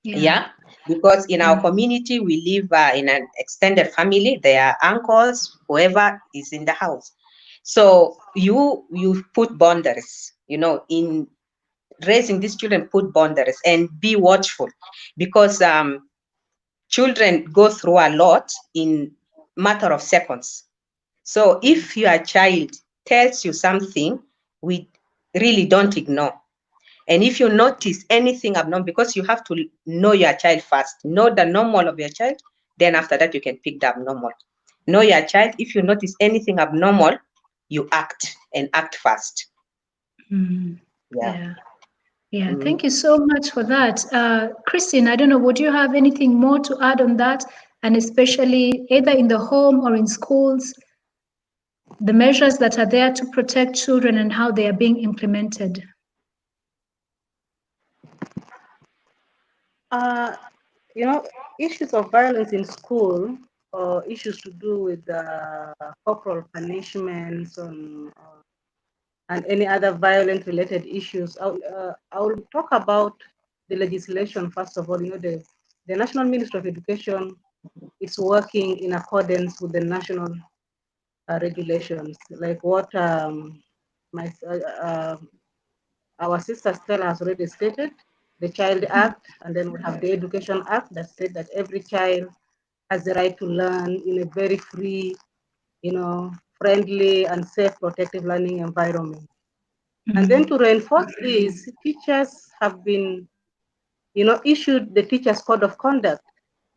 Yeah, because in our community, we live in an extended family. There are uncles, whoever is in the house. So you put boundaries, in raising these children, put boundaries and be watchful, because children go through a lot in matter of seconds. So if your child tells you something, we really don't ignore. And if you notice anything abnormal, because you have to know your child first, know the normal of your child, then after that you can pick the abnormal. Know your child. If you notice anything abnormal, you act, and act fast. Yeah, thank you so much for that. Christine, I don't know, would you have anything more to add on that? And especially either in the home or in schools, the measures that are there to protect children and how they are being implemented. Issues of violence in school, or issues to do with corporal punishments and any other violent-related issues. I will talk about the legislation first of all. The National Ministry of Education is working in accordance with the national regulations, like what our sister Stella has already stated, the Child Act, and then we have the Education Act that said that every child has the right to learn in a very free, friendly and safe, protective learning environment. And then to reinforce this, teachers have been, issued the Teachers Code of Conduct.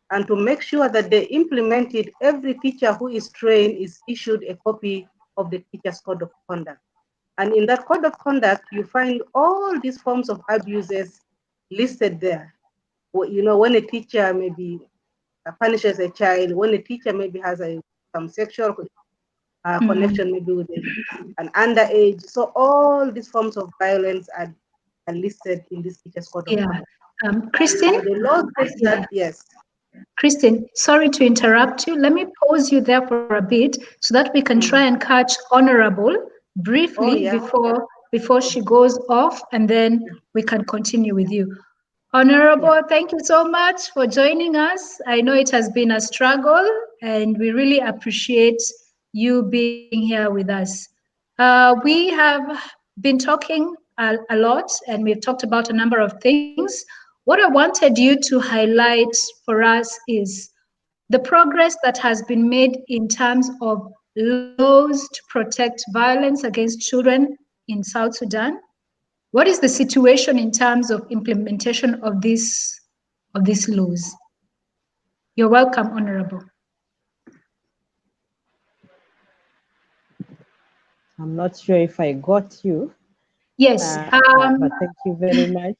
And to make sure that they implement it, every teacher who is trained is issued a copy of the Teachers Code of Conduct. And in that Code of Conduct, you find all these forms of abuses listed there. When a teacher maybe punishes a child, when a teacher maybe has some sexual connection maybe with an underage. So all these forms of violence are listed in this Teachers Code of Conduct. Christine? The law says that, yes. Christine, sorry to interrupt you. Let me pause you there for a bit so that we can try and catch Honorable briefly before she goes off, and then we can continue with you. Honorable, thank you so much for joining us. I know it has been a struggle, and we really appreciate you being here with us. We have been talking a lot, and we've talked about a number of things. What I wanted you to highlight for us is the progress that has been made in terms of laws to protect violence against children in South Sudan. What is the situation in terms of implementation of these laws? You're welcome, Honorable. I'm not sure if I got you. Yes. But thank you very much.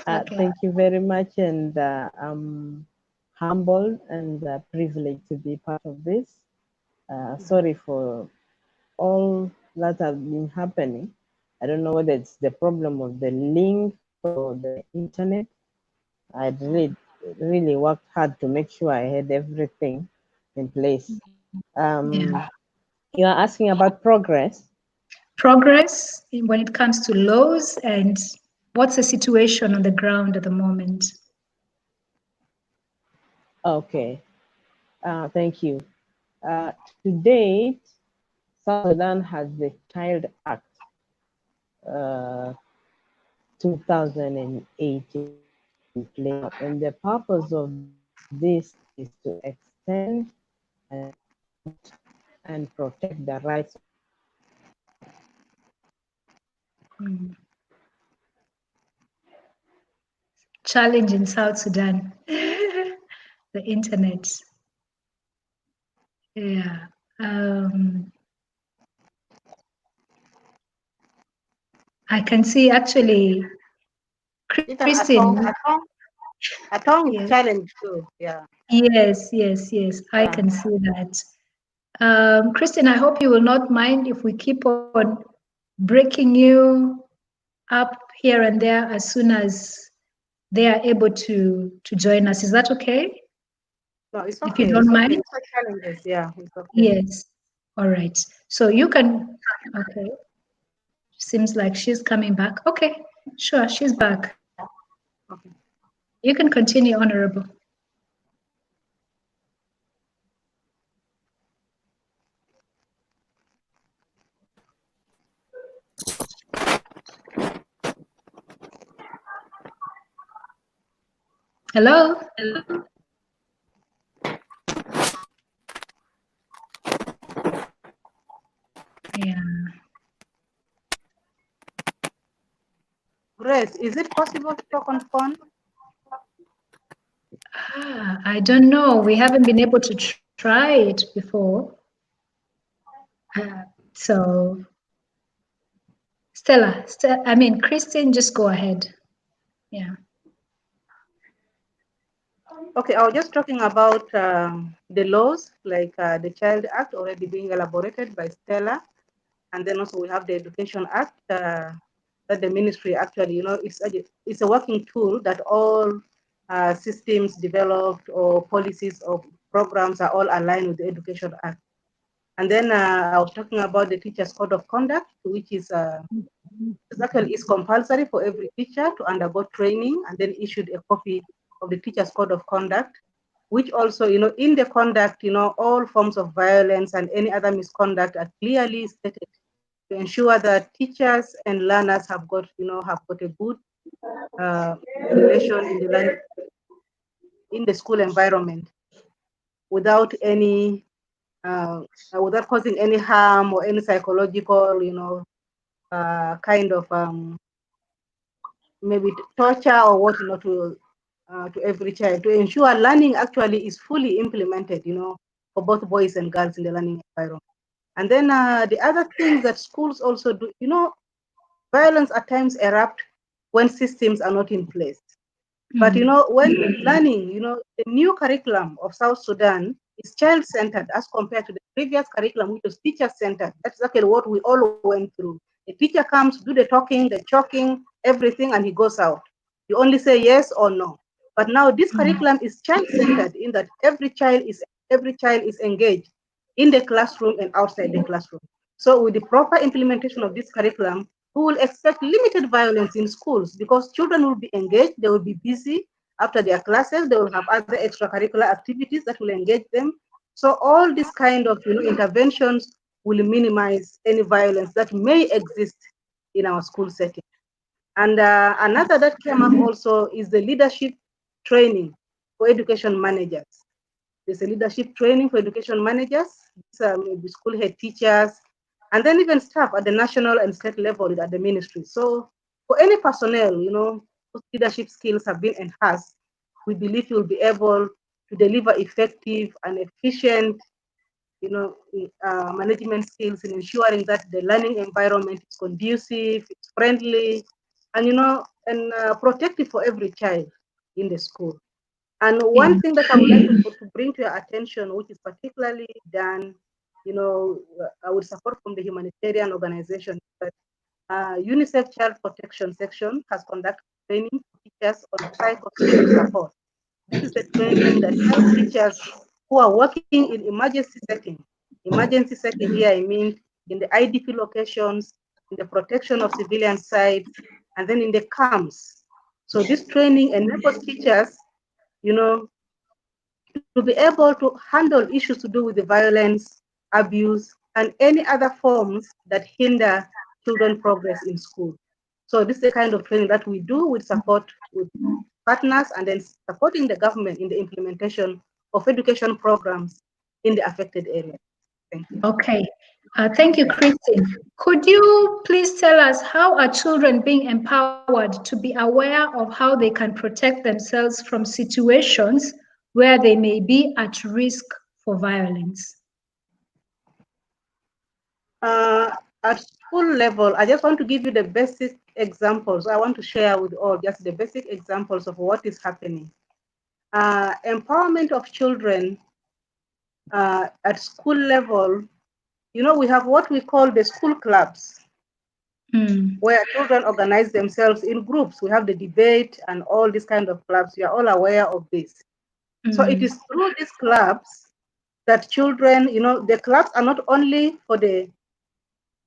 Okay. Thank you very much, and I'm humbled and privileged to be part of this. Sorry for all that has been happening. I don't know whether it's the problem of the link or the internet. I really worked hard to make sure I had everything in place. You are asking about progress? Progress when it comes to laws, and what's the situation on the ground at the moment? Okay, thank you. To date, South Sudan has the Child Act 2018 in place, and the purpose of this is to extend and protect the rights. Challenge in South Sudan, the internet. Yeah. I can see actually, Christine. A tongue is Yes, challenge too. Yeah. yes, yes, yes. I Yeah. can see that. Christine, I hope you will not mind if we keep on breaking you up here and there as soon as they are able to join us. Is that okay? No, it's If you okay. don't It's okay. mind? It's a challenges. Yeah, it's okay. Yes. All right. So you can, okay. Seems like she's coming back. Okay, sure, she's back. Okay. You can continue, Honorable. Hello? Yeah. Grace, is it possible to talk on phone? I don't know. We haven't been able to try it before. So, I mean, Christine, just go ahead. Yeah. Okay, I was just talking about the laws, like the Child Act already being elaborated by Stella. And then also we have the Education Act that the ministry actually, it's a working tool that all systems developed or policies or programs are all aligned with the Education Act. And then I was talking about the Teacher's Code of Conduct, which is actually is compulsory for every teacher to undergo training and then issued a copy of the Teacher's Code of Conduct, which also, in the conduct, all forms of violence and any other misconduct are clearly stated to ensure that teachers and learners have got a good relation in the in the school environment without any without causing any harm or any psychological kind of maybe torture or what to every child, to ensure learning actually is fully implemented for both boys and girls in the learning environment. And then the other things that schools also do, violence at times erupt when systems are not in place. But when learning, the new curriculum of South Sudan is child-centered as compared to the previous curriculum, which was teacher-centered. That's exactly what we all went through. The teacher comes, do the talking, the choking, everything, and he goes out. You only say yes or no. But now this curriculum is child-centered in that every child is engaged in the classroom and outside the classroom. So with the proper implementation of this curriculum, we will expect limited violence in schools because children will be engaged, they will be busy after their classes, they will have other extracurricular activities that will engage them. So all these kind of interventions will minimize any violence that may exist in our school setting. And another that came up also is the leadership training for education managers. There's a leadership training for education managers, maybe school head teachers, and then even staff at the national and state level at the ministry. So for any personnel, whose leadership skills have been enhanced, we believe you'll be able to deliver effective and efficient, management skills in ensuring that the learning environment is conducive, it's friendly, and protective for every child in the school. And one thing that I would like to bring to your attention, which is particularly done, I would support from the humanitarian organization, but UNICEF Child Protection Section has conducted training for teachers on psychosocial support. This is the training that helps teachers who are working in emergency setting. Emergency setting here, I mean in the IDP locations, in the protection of civilian sites, and then in the camps. So this training enables teachers, to be able to handle issues to do with the violence, abuse, and any other forms that hinder children progress in school. So this is the kind of training that we do with support with partners and then supporting the government in the implementation of education programs in the affected areas. Thank you. Okay. Thank you, Christine. Could you please tell us how are children being empowered to be aware of how they can protect themselves from situations where they may be at risk for violence? At school level, I just want to give you the basic examples. I want to share with all just the basic examples of what is happening. Empowerment of children at school level, we have what we call the school clubs, where children organize themselves in groups. We have the debate and all these kind of clubs. We are all aware of this. So it is through these clubs that children, the clubs are not only for the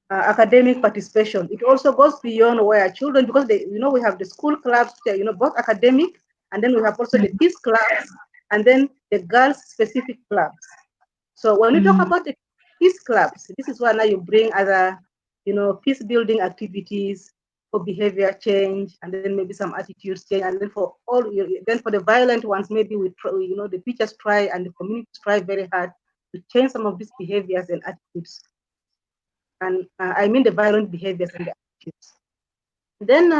academic participation. It also goes beyond where children, because we have the school clubs, both academic, and then we have also the peace clubs, and then the girls specific clubs. So when we talk about the peace clubs, this is where now you bring other, peace building activities for behavior change, and then maybe some attitudes change, and then then for the violent ones, maybe we try, the teachers try and the communities try very hard to change some of these behaviors and attitudes. And I mean the violent behaviors and the attitudes. Then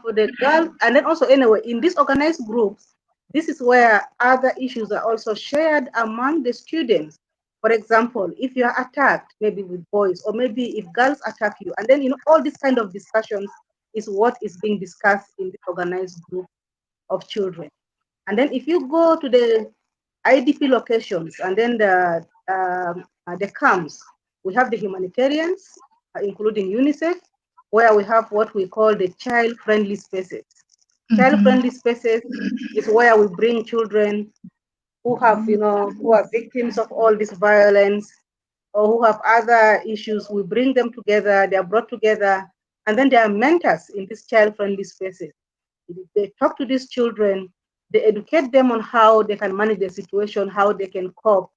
for the girls, and then also anyway, in these organized groups, this is where other issues are also shared among the students. For example, if you are attacked, maybe with boys, or maybe if girls attack you, and then all these kind of discussions is what is being discussed in the organized group of children. And then if you go to the IDP locations and then the camps, we have the humanitarians, including UNICEF, where we have what we call the child-friendly spaces. Child-friendly spaces is where we bring children who have, who are victims of all this violence or who have other issues. We bring them together, they are brought together, and then they are mentors in these child-friendly spaces. They talk to these children, they educate them on how they can manage the situation, how they can cope.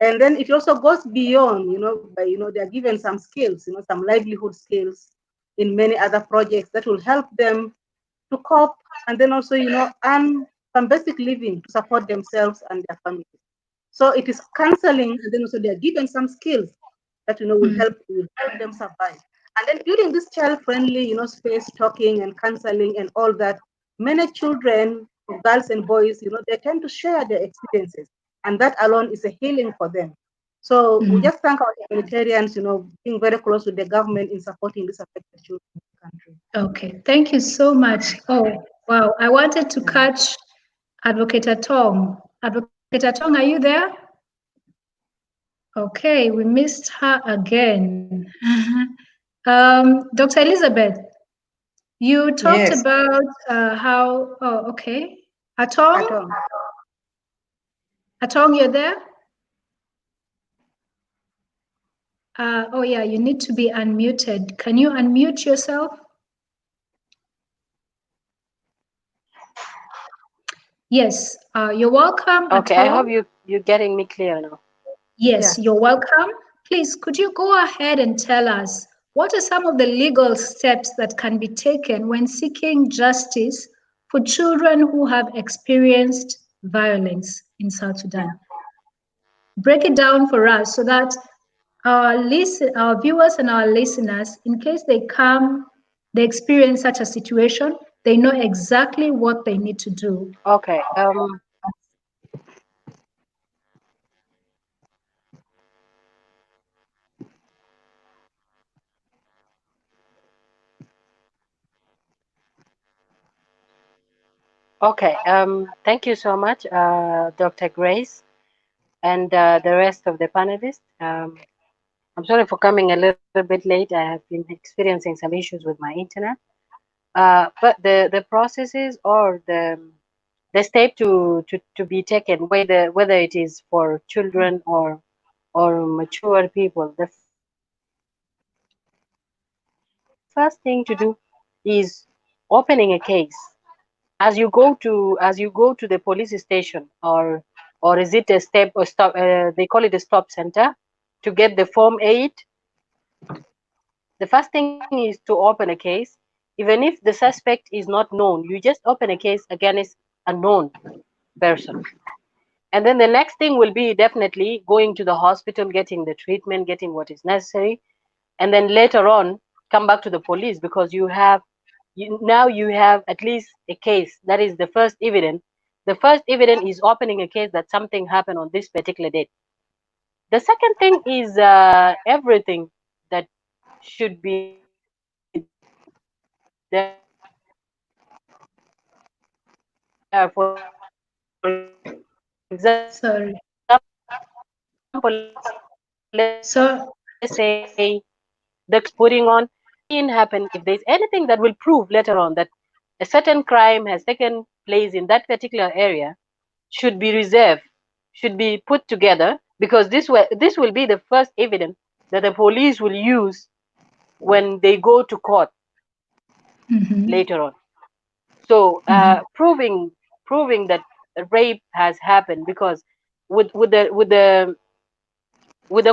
And then it also goes beyond, they're given some skills, some livelihood skills in many other projects that will help them to cope and then also, earn some basic living to support themselves and their families. So it is counseling, and then also they're given some skills that will help them survive. And then during this child-friendly, space talking and counseling and all that, many children, girls and boys, they tend to share their experiences, and that alone is a healing for them. So we just thank our humanitarians, being very close with the government in supporting these affected children in the country. Okay, thank you so much. Oh, wow. I wanted to catch Advocate Atong. Advocate Atong, are you there? Okay, we missed her again. Dr. Elizabeth, you talked Yes. about how, okay. Atong? Atong. Atong, you're there? Oh yeah, you need to be unmuted. Can you unmute yourself? Yes, you're welcome. Okay, I Atong. hope you're getting me clear now. Yes, Yeah. you're welcome. Please, could you go ahead and tell us what are some of the legal steps that can be taken when seeking justice for children who have experienced violence in South Sudan? Break it down for us so that our viewers and our listeners, in case they experience such a situation, they know exactly what they need to do. Okay. Okay. Thank you so much, Dr. Grace, and the rest of the panelists. I'm sorry for coming a little bit late. I have been experiencing some issues with my internet. But the processes or the step to be taken, whether it is for children or mature people, the first thing to do is opening a case. As you go to the police station, or is it a step or stop, they call it a stop center, to get the form 8. The first thing is to open a case. Even if the suspect is not known, you just open a case against a known person. And then the next thing will be definitely going to the hospital, getting the treatment, getting what is necessary, and then later on come back to the police, because now you have at least a case. That is the first evidence. The first evidence is opening a case that something happened on this particular date. The second thing is everything that should be for Sorry. example, let's So, say the putting on happen, if there's anything that will prove later on that a certain crime has taken place in that particular area, should be reserved, should be put together, because this will be the first evidence that the police will use when they go to court later on. So proving that rape has happened, because with the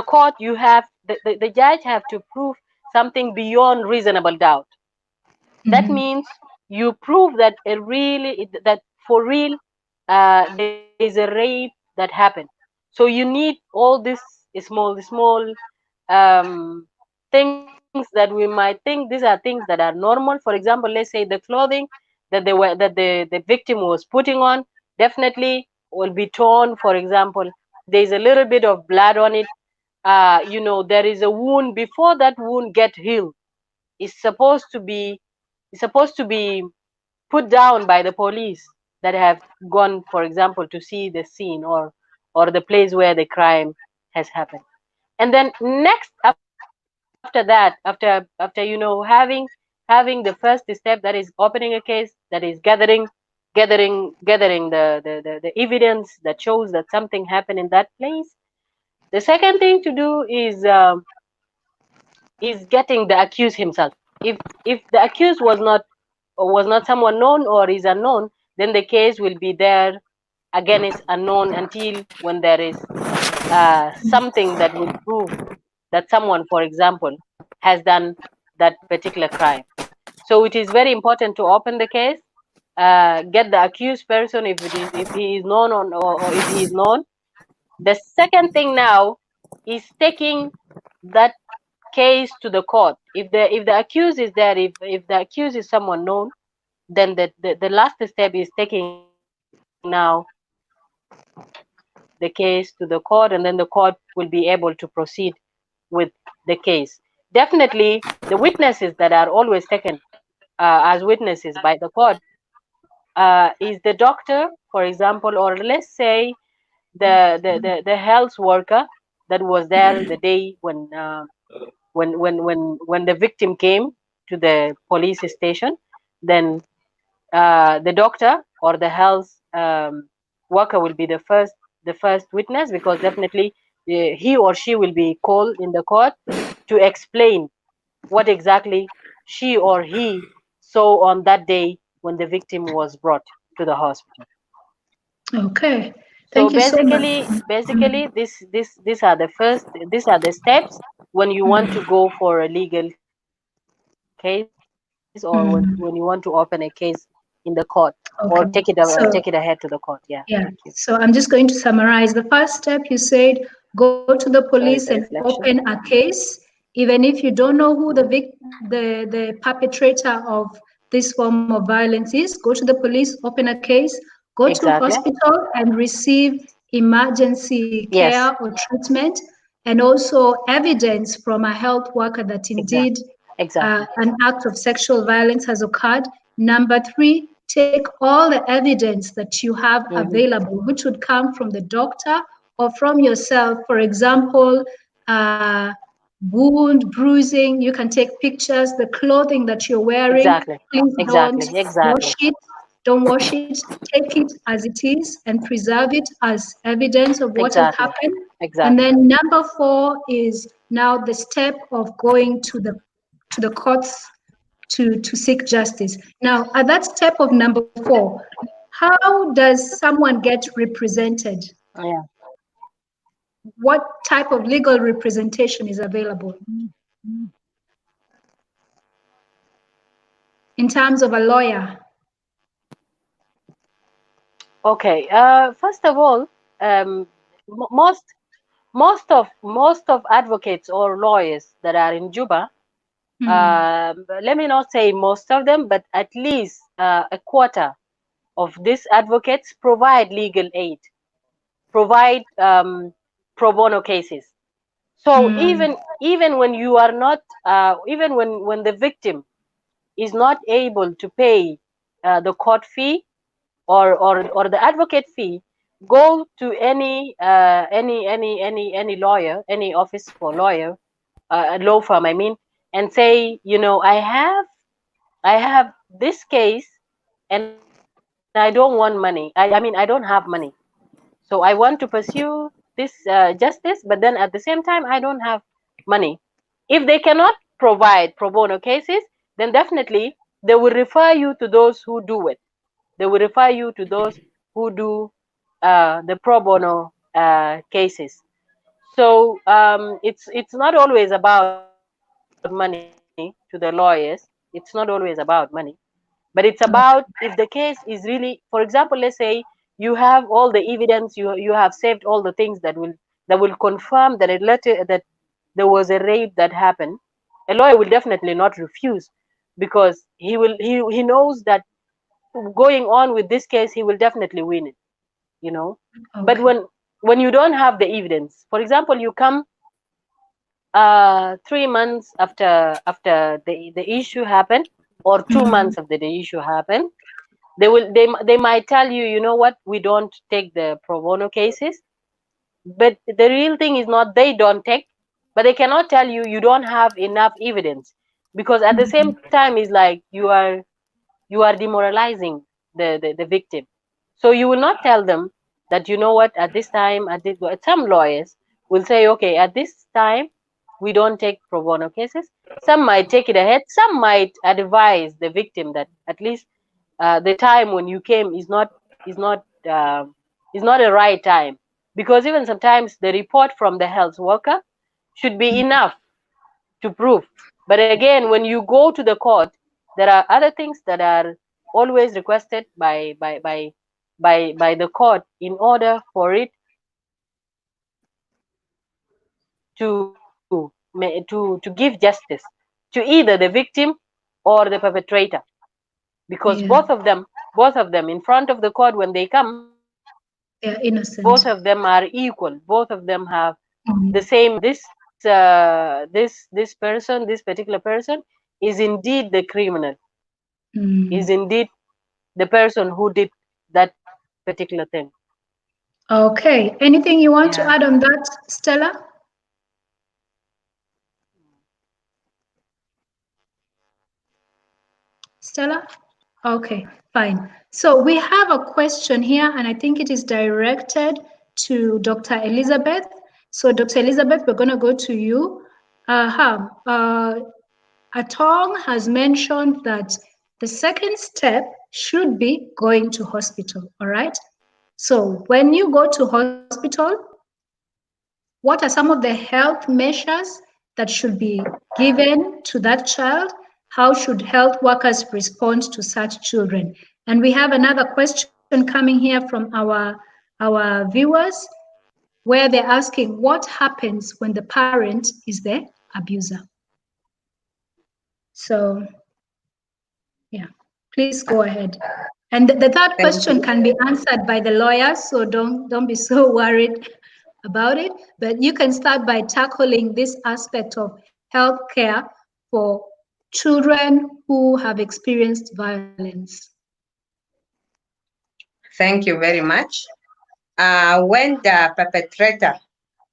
court, you have the judge have to prove something beyond reasonable doubt. That means you prove that that for real there is a rape that happened. So you need all these small things that we might think these are things that are normal. For example, let's say the clothing that the victim was putting on definitely will be torn. For example, there's a little bit of blood on it. There is a wound. Before that wound get healed, is supposed to be put down by the police that have gone, for example, to see the scene or the place where the crime has happened. And then next, after that, after having the first step, that is opening a case, that is gathering the evidence that shows that something happened in that place. The second thing to do is getting the accused himself. If the accused was not someone known or is unknown, then the case will be there against unknown until when there is something that will prove that someone, for example, has done that particular crime. So it is very important to open the case, get the accused person if he is known or if he is known. The second thing now is taking that case to the court. If the accused is there, if the accused is someone known, then the last step is taking now the case to the court, and then the court will be able to proceed with the case. Definitely, the witnesses that are always taken as witnesses by the court is the doctor, for example, or let's say the health worker that was there the day when the victim came to the police station. Then the doctor or the health worker will be the first witness, because definitely he or she will be called in the court to explain what exactly she or he saw on that day when the victim was brought to the hospital. okay. So Thank you so much. basically these are the steps when you want to go for a legal case, or when you want to open a case in the court, or take it Okay. ahead to the court. So, Yeah, thank you. yeah. So I'm just going to summarize. The first step you said, go to the Sorry, the police and reflection. open a case, even if you don't know who the perpetrator of this form of violence is. Go to the police, open a case, go to Exactly. hospital and receive emergency Yes, care or treatment, and also evidence from a health worker that indeed exactly. Exactly. an act of sexual violence has occurred. Number three, take all the evidence that you have Hmm. available, which would come from the doctor or from yourself. For example, uh, wound, bruising, you can take pictures, the clothing that you're wearing, Exactly. please don't Exactly. wash Exactly. it. Don't wash it. Take it as it is and preserve it as evidence of what has Exactly. happened. And Exactly. then number four is now the step of going to the courts to seek justice. Now, at that step of number four, how does someone get represented? Yeah. What type of legal representation is available in terms of a lawyer? Okay. First of all, most most of advocates or lawyers that are in Juba, let me not say most of them, but at least a quarter of these advocates provide legal aid, provide pro bono cases. So even when you are not, even when the victim is not able to pay the court fee or the advocate fee, go to any lawyer, any office for lawyer, a law firm, I mean, and say, you know, I have this case and I don't want money. I mean, I don't have money. So I want to pursue this justice, but then at the same time, I don't have money. If they cannot provide pro bono cases, then definitely they will refer you to those who do it. They will refer you to those who do the pro bono cases. So it's not always about money to the lawyers. It's not always about money, but it's about if the case is really, for example, let's say you have all the evidence, you have saved all the things that will confirm that that there was a rape that happened. A lawyer will definitely not refuse, because he knows that going on with this case, he will definitely win it, you know. But Okay. when you don't have the evidence, for example, you come 3 months after the issue happened, or 2 months after the issue happened, they might tell you, you know what, we don't take the pro bono cases. But the real thing is not they don't take, but they cannot tell you you don't have enough evidence, because at the same time it's like you are demoralizing the victim. So you will not tell them that, you know what, at this time, some lawyers will say, okay, at this time we don't take pro bono cases. Some might take it ahead, some might advise the victim that at least the time when you came is not uh, is not a right time, because even sometimes the report from the health worker should be enough to prove. But again, when you go to the court, there are other things that are always requested by the court in order for it to give justice to either the victim or the perpetrator, because Yeah, both of them in front of the court, when they come, they're both innocent. of them are equal, both of them have the Mm, same right. This person, this particular person, is indeed the criminal, is mm. indeed the person who did that particular thing. Okay. Anything you want to Yeah. add on that, Stella? Stella? Okay, fine. So we have a question here, and I think it is directed to Dr. Elizabeth. So, Dr. Elizabeth, we're going to go to you. Atong has mentioned that the second step should be going to hospital, all right? So when you go to hospital, what are some of the health measures that should be given to that child? How should health workers respond to such children? And we have another question coming here from our viewers, where they're asking what happens when the parent is the abuser. So yeah, please go ahead. And the third Thank question you. can be answered by the lawyers, so don't be so worried about it. But you can start by tackling this aspect of healthcare for children who have experienced violence. Thank you very much. When the perpetrator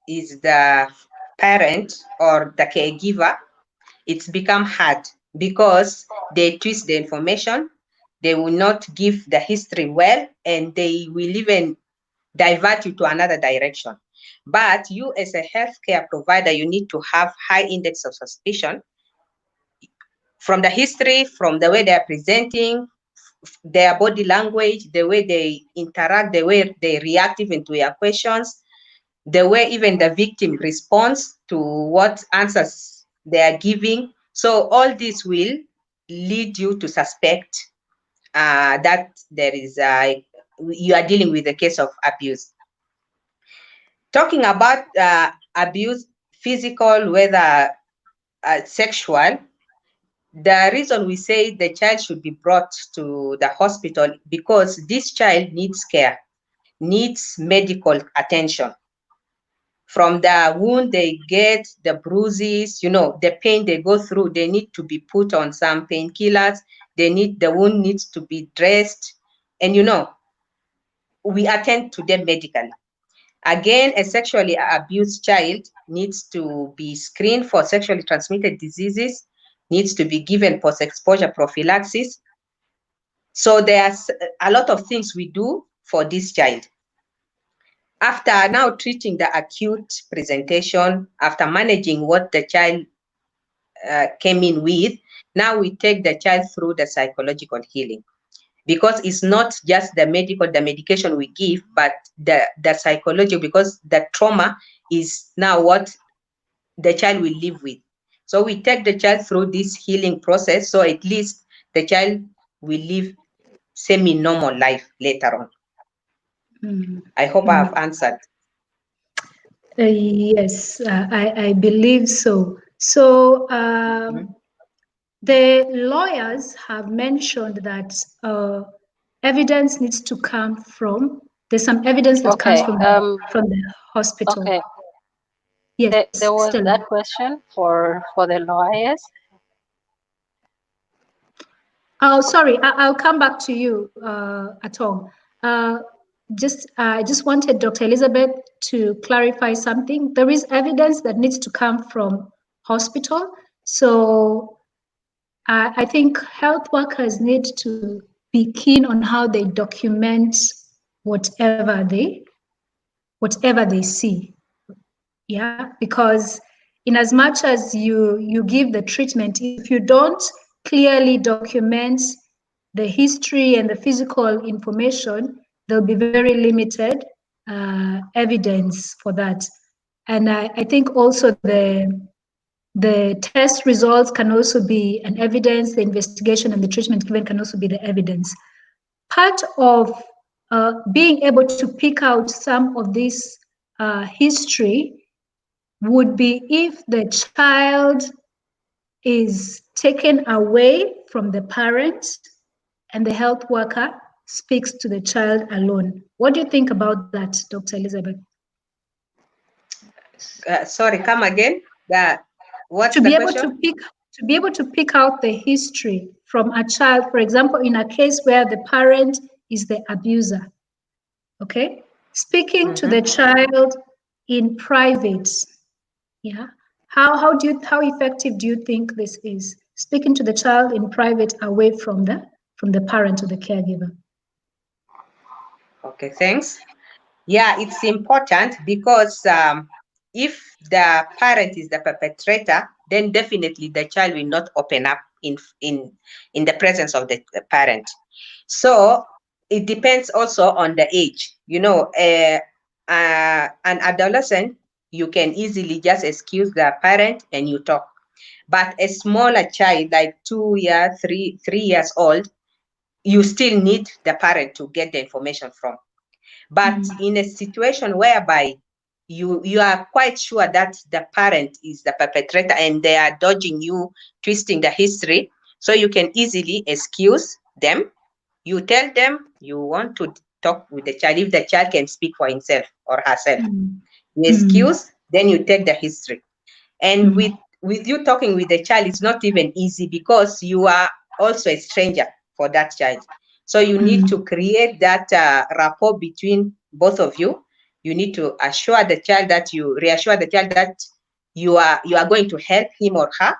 is the parent or the caregiver, it's become hard because they twist the information, they will not give the history well, and they will even divert you to another direction. But you as a healthcare provider, you need to have high index of suspicion from the history, from the way they are presenting, their body language, the way they interact, the way they react even to your questions, the way even the victim responds to what answers they are giving. So all this will lead you to suspect that there is you are dealing with a case of abuse. Talking about abuse, physical, whether sexual, the reason we say the child should be brought to the hospital because this child needs care, needs medical attention. from the wound they get, the bruises, you know, the pain they go through, they need to be put on some painkillers. The wound needs to be dressed, and you know, we attend to them medically. Again, a sexually abused child needs to be screened for sexually transmitted diseases, needs to be given post-exposure prophylaxis. So there's a lot of things we do for this child. After now treating the acute presentation, after managing what the child came in with, now we take the child through the psychological healing. Because it's not just the medication we give, but the psychology, because the trauma is now what the child will live with. So we take the child through this healing process, so at least the child will live semi-normal life later on. I hope I have answered. Yes, I believe so. So the lawyers have mentioned that evidence needs to come from, there's some evidence that comes Okay. from the hospital. Okay. Yes, There was Stella. that question for the lawyers. Oh, sorry, I'll come back to you, Atong. I just wanted Dr. Elizabeth to clarify something. There is evidence that needs to come from hospital. So I think health workers need to be keen on how they document whatever they see. Yeah, because in as much as you give the treatment, if you don't clearly document the history and the physical information, there'll be very limited evidence for that. And I think also the test results can also be an evidence, the investigation and the treatment given can also be the evidence. Part of being able to pick out some of this history would be if the child is taken away from the parent and the health worker speaks to the child alone. What do you think about that, Dr. Elizabeth? Sorry, come again. What's To the be able question? to be able to pick out the history from a child, for example, in a case where the parent is the abuser, okay? Speaking to the child in private, yeah. How effective do you think this is? Speaking to the child in private, away from the parent or the caregiver. Okay, thanks. Yeah, it's important because if the parent is the perpetrator, then definitely the child will not open up in the presence of the parent. So it depends also on the age. You know, an adolescent, you can easily just excuse the parent and you talk. But a smaller child, like 2 years, 3 years old, you still need the parent to get the information from. But in a situation whereby you are quite sure that the parent is the perpetrator and they are dodging you, twisting the history, so you can easily excuse them. You tell them you want to talk with the child if the child can speak for himself or herself. You excuse, then you take the history. And with you talking with the child, it's not even easy because you are also a stranger for that child. So you need to create that rapport between both of you. You need to reassure the child that you are going to help him or her.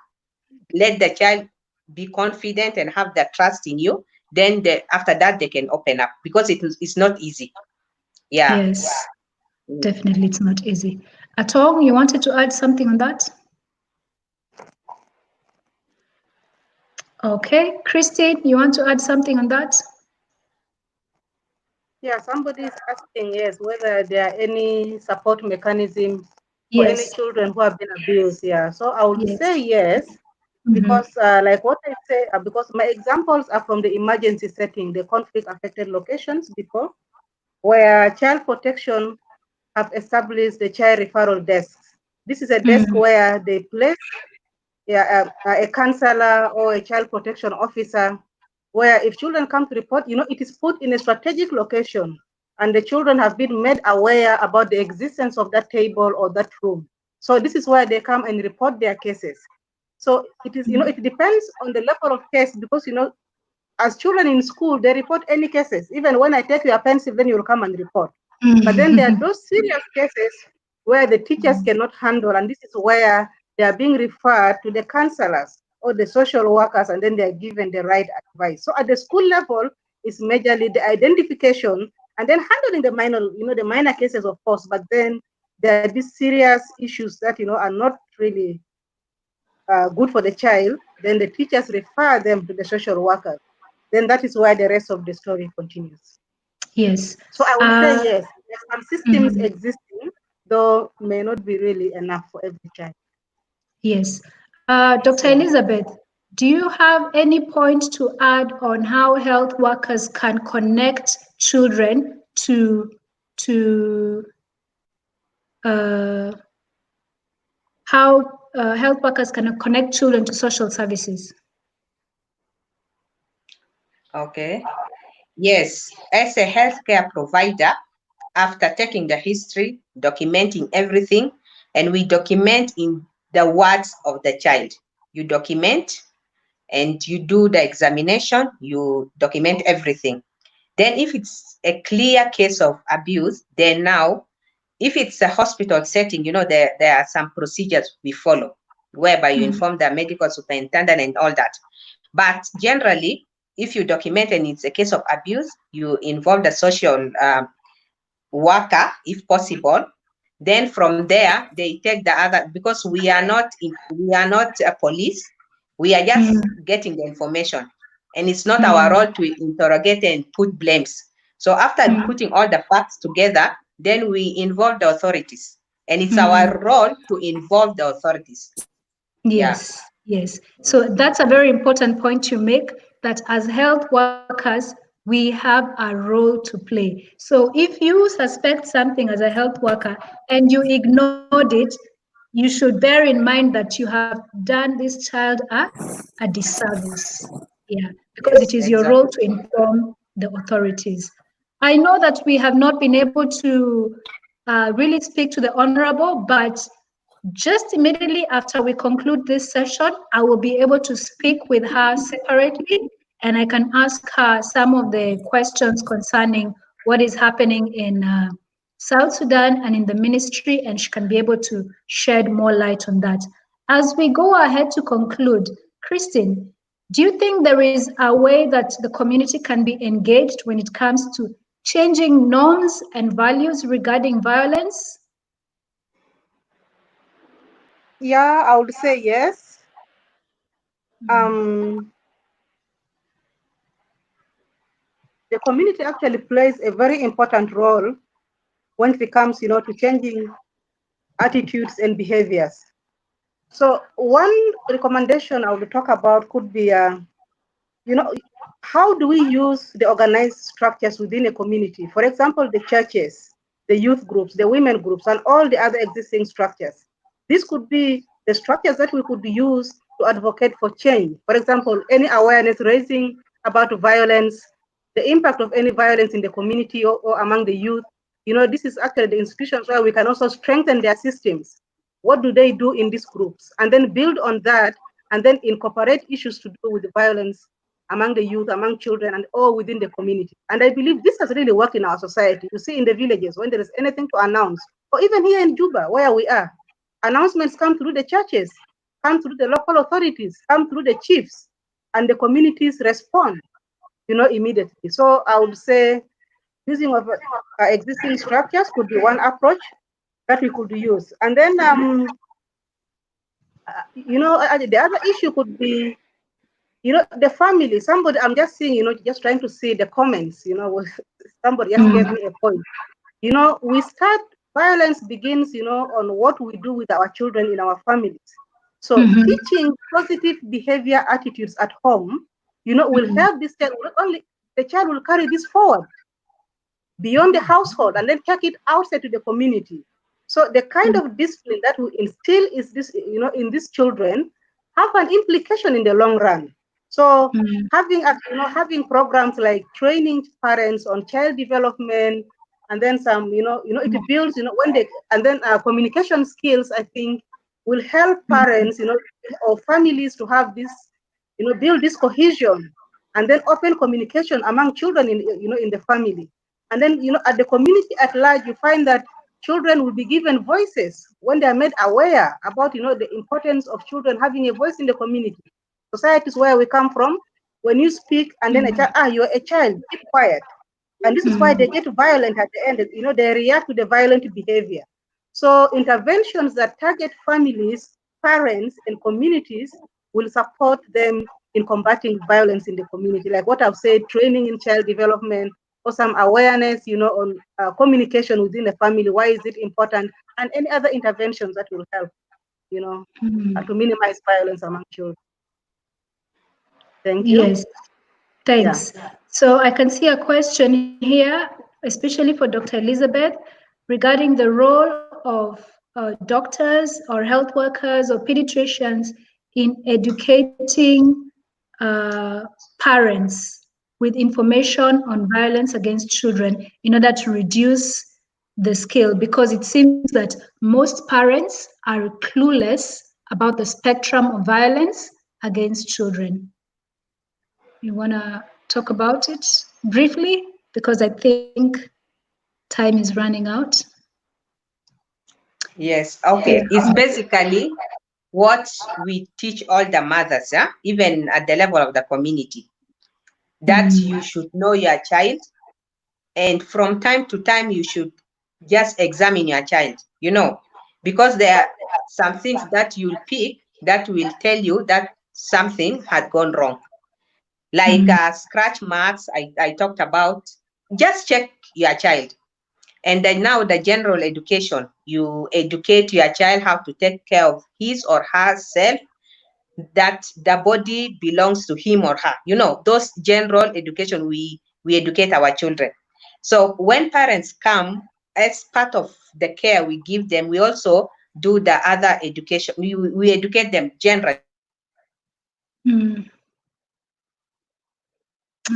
Let the child be confident and have that trust in you. Then after that, they can open up because it's not easy. Yeah. Yes, definitely it's not easy. Atong, you wanted to add something on that? Okay, Christine, you want to add something on that? Yeah, somebody is asking, yes, whether there are any support mechanisms for any children who have been abused. Yeah, so I would say yes, because like what I say, because my examples are from the emergency setting, the conflict affected locations before, where child protection have established the child referral desks. This is a desk where they place a counselor or a child protection officer, where if children come to report, it is put in a strategic location and the children have been made aware about the existence of that table or that room. So this is where they come and report their cases. So it is, it depends on the level of case, because, as children in school, they report any cases. Even when I take your pencil, then you'll come and report. But then there are those serious cases where the teachers cannot handle, and this is where they are being referred to the counselors or the social workers, and then they are given the right advice. So at the school level, it's majorly the identification and then handling the minor cases, of course, but then there are these serious issues that, are not really good for the child. Then the teachers refer them to the social workers. Then that is why the rest of the story continues. Yes. So I would say yes, there are some systems Mhm. existing, though may not be really enough for every child. Yes. Dr. Yeah. Elizabeth, do you have any point to add on how health workers can connect children to uh, how health workers can connect children to social services? Okay. Yes, as a healthcare provider, after taking the history, documenting everything, and we document in the words of the child. You document and you do the examination, you document everything. Then if it's a clear case of abuse, then now, if it's a hospital setting, there are some procedures we follow, whereby you inform the medical superintendent and all that. But generally, if you document and it's a case of abuse, you involve the social worker, if possible. Then from there, they take the other, because we are not a police. We are just getting the information, and it's not our role to interrogate and put blames. So after putting all the facts together, then we involve the authorities, and it's our role to involve the authorities. Yeah. Yes, yes. So that's a very important point you make, that as health workers, we have a role to play. So if you suspect something as a health worker and you ignored it, you should bear in mind that you have done this child a disservice. Yeah, because it Yes, is your role exactly. to inform the authorities. I know that we have not been able to really speak to the Honorable, but just immediately after we conclude this session, I will be able to speak with her separately, and I can ask her some of the questions concerning what is happening in South Sudan and in the ministry, and she can be able to shed more light on that. As we go ahead to conclude, Christine, do you think there is a way that the community can be engaged when it comes to changing norms and values regarding violence? Yeah, I would say yes. The community actually plays a very important role when it comes, to changing attitudes and behaviors. So one recommendation I would talk about could be, how do we use the organized structures within a community? For example, the churches, the youth groups, the women groups, and all the other existing structures. This could be the structures that we could use to advocate for change. For example, any awareness raising about violence, the impact of any violence in the community or among the youth. This is actually the institutions where we can also strengthen their systems. What do they do in these groups? And then build on that, and then incorporate issues to do with the violence among the youth, among children, and all within the community. And I believe this has really worked in our society. You see in the villages, when there is anything to announce, or even here in Juba, where we are, announcements come through the churches, come through the local authorities, come through the chiefs, and the communities respond, immediately. So I would say using of existing structures could be one approach that we could use. And then, the other issue could be, the family. Somebody, I'm just seeing, just trying to see the comments, somebody just gave me a point. We start, violence begins, on what we do with our children in our families. So teaching positive behavior attitudes at home, will help this child, not only the child will carry this forward beyond the household and then take it outside to the community. So the kind of discipline that we instill is this, in these children have an implication in the long run. So having, having programs like training parents on child development, and then some, it builds, when they, and then communication skills, I think, will help parents, or families to have this, build this cohesion, and then open communication among children in the family. And then, at the community at large, you find that children will be given voices when they are made aware about, the importance of children having a voice in the community. Societies where we come from, when you speak and then a child, you're a child, keep quiet. And this is why they get violent at the end, they react to the violent behavior. So interventions that target families, parents, and communities will support them in combating violence in the community. Like what I've said, training in child development, or some awareness, on communication within the family. Why is it important? And any other interventions that will help, to minimize violence among children. Thank you. Yes, thanks. Yeah. So I can see a question here, especially for Dr. Elizabeth, regarding the role of doctors or health workers or pediatricians in educating parents with information on violence against children in order to reduce the scale, because it seems that most parents are clueless about the spectrum of violence against children. You want to talk about it briefly? Because I think time is running out. Yes, okay. It's basically what we teach all the mothers, even at the level of the community, that you should know your child, and from time to time you should just examine your child, because there are some things that you'll pick that will tell you that something had gone wrong. Like scratch marks, I talked about. Just check your child. And then now the general education, you educate your child how to take care of his or herself, that the body belongs to him or her. Those general education, we educate our children. So when parents come, as part of the care we give them, we also do the other education. We educate them generally.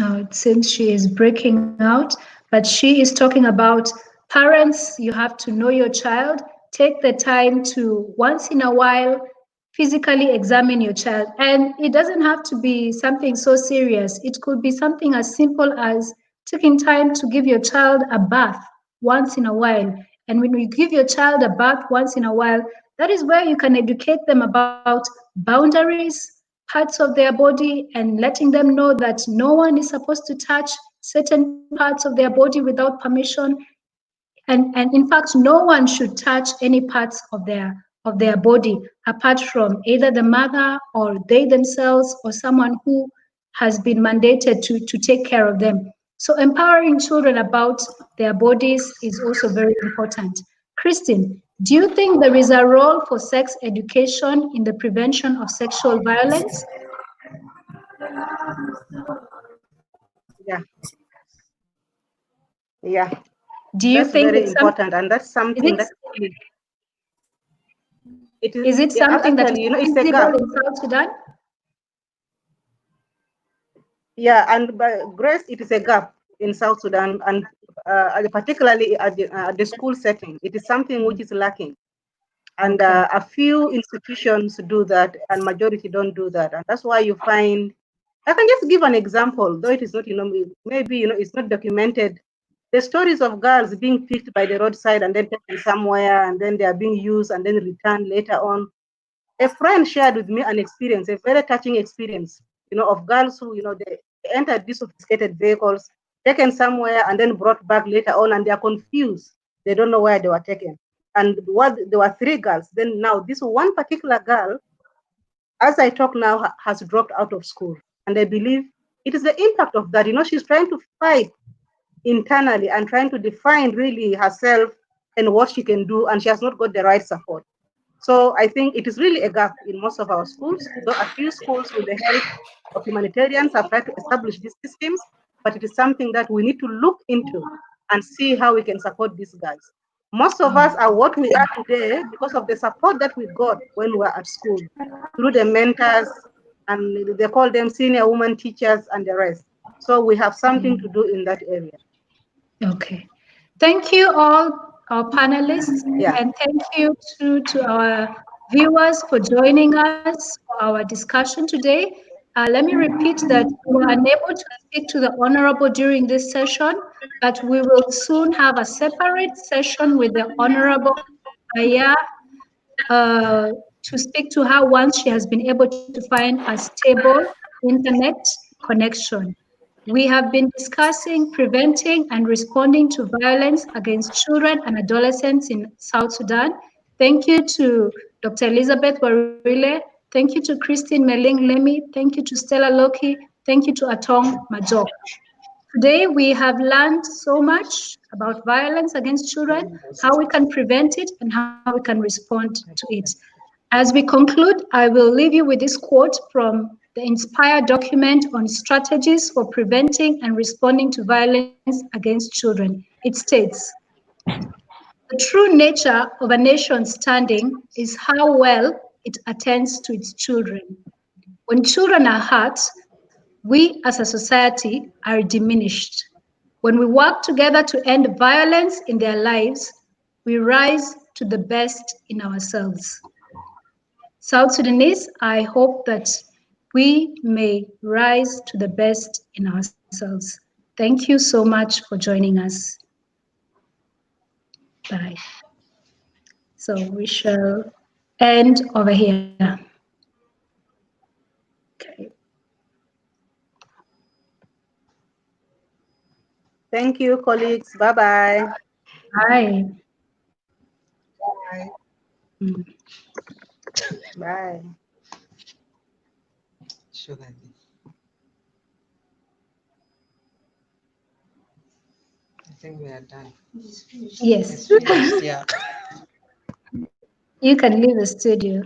Oh, it seems she is breaking out, but she is talking about parents. You have to know your child. Take the time to once in a while physically examine your child. And it doesn't have to be something so serious. It could be something as simple as taking time to give your child a bath once in a while. And when you give your child a bath once in a while, that is where you can educate them about boundaries, parts of their body, and letting them know that no one is supposed to touch certain parts of their body without permission. And in fact, no one should touch any parts of their body apart from either the mother or they themselves or someone who has been mandated to take care of them. So empowering children about their bodies is also very important. Christine, do you think there is a role for sex education in the prevention of sexual violence? Yeah. Yeah. Do you That's think very it's something? important, and that's something that it is. Is it Yeah, something that is actually, it's a feasible gap. in South Sudan? Yeah, and by Grace, it is a gap in South Sudan, and particularly at the school setting. It is something which is lacking, and a few institutions do that, and majority don't do that, and that's why you find. I can just give an example, though it is not, maybe it's not documented. The stories of girls being picked by the roadside and then taken somewhere, and then they are being used and then returned later on. A friend shared with me an experience, a very touching experience, of girls who, they entered these sophisticated vehicles, taken somewhere and then brought back later on, and they are confused. They don't know where they were taken. And there were 3 girls. Then now this one particular girl, as I talk now, has dropped out of school. And I believe it is the impact of that. She's trying to fight internally and trying to define really herself and what she can do, and she has not got the right support. So I think it is really a gap in most of our schools, though a few schools with the help of humanitarians have tried to establish these systems, but it is something that we need to look into and see how we can support these guys. Most of us are what we are today because of the support that we got when we were at school, through the mentors, and they call them senior women teachers and the rest. So we have something to do in that area. Okay. Thank you all our panelists, Yeah. and thank you to our viewers for joining us for our discussion today. Let me repeat that we were unable to speak to the Honorable during this session, but we will soon have a separate session with the Honorable Aya to speak to her once she has been able to find a stable internet connection. We have been discussing preventing and responding to violence against children and adolescents in South Sudan. Thank you to Dr. Elizabeth Warile. Thank you to Christine Meling Lemi. Thank you to Stella Loki. Thank you to Atong Majok. Today, we have learned so much about violence against children, how we can prevent it, and how we can respond to it. As we conclude, I will leave you with this quote from the Inspire document on strategies for preventing and responding to violence against children. It states, "The true nature of a nation standing is how well it attends to its children. When children are hurt, we as a society are diminished. When we work together to end violence in their lives, we rise to the best in ourselves." South Sudanese, I hope that we may rise to the best in ourselves. Thank you so much for joining us. Bye. So we shall end over here. Okay. Thank you, colleagues. Bye-bye. Bye. Bye. Mm. Bye. Sugar. I think we are done. Yes, It's finished, yeah. you can leave the studio.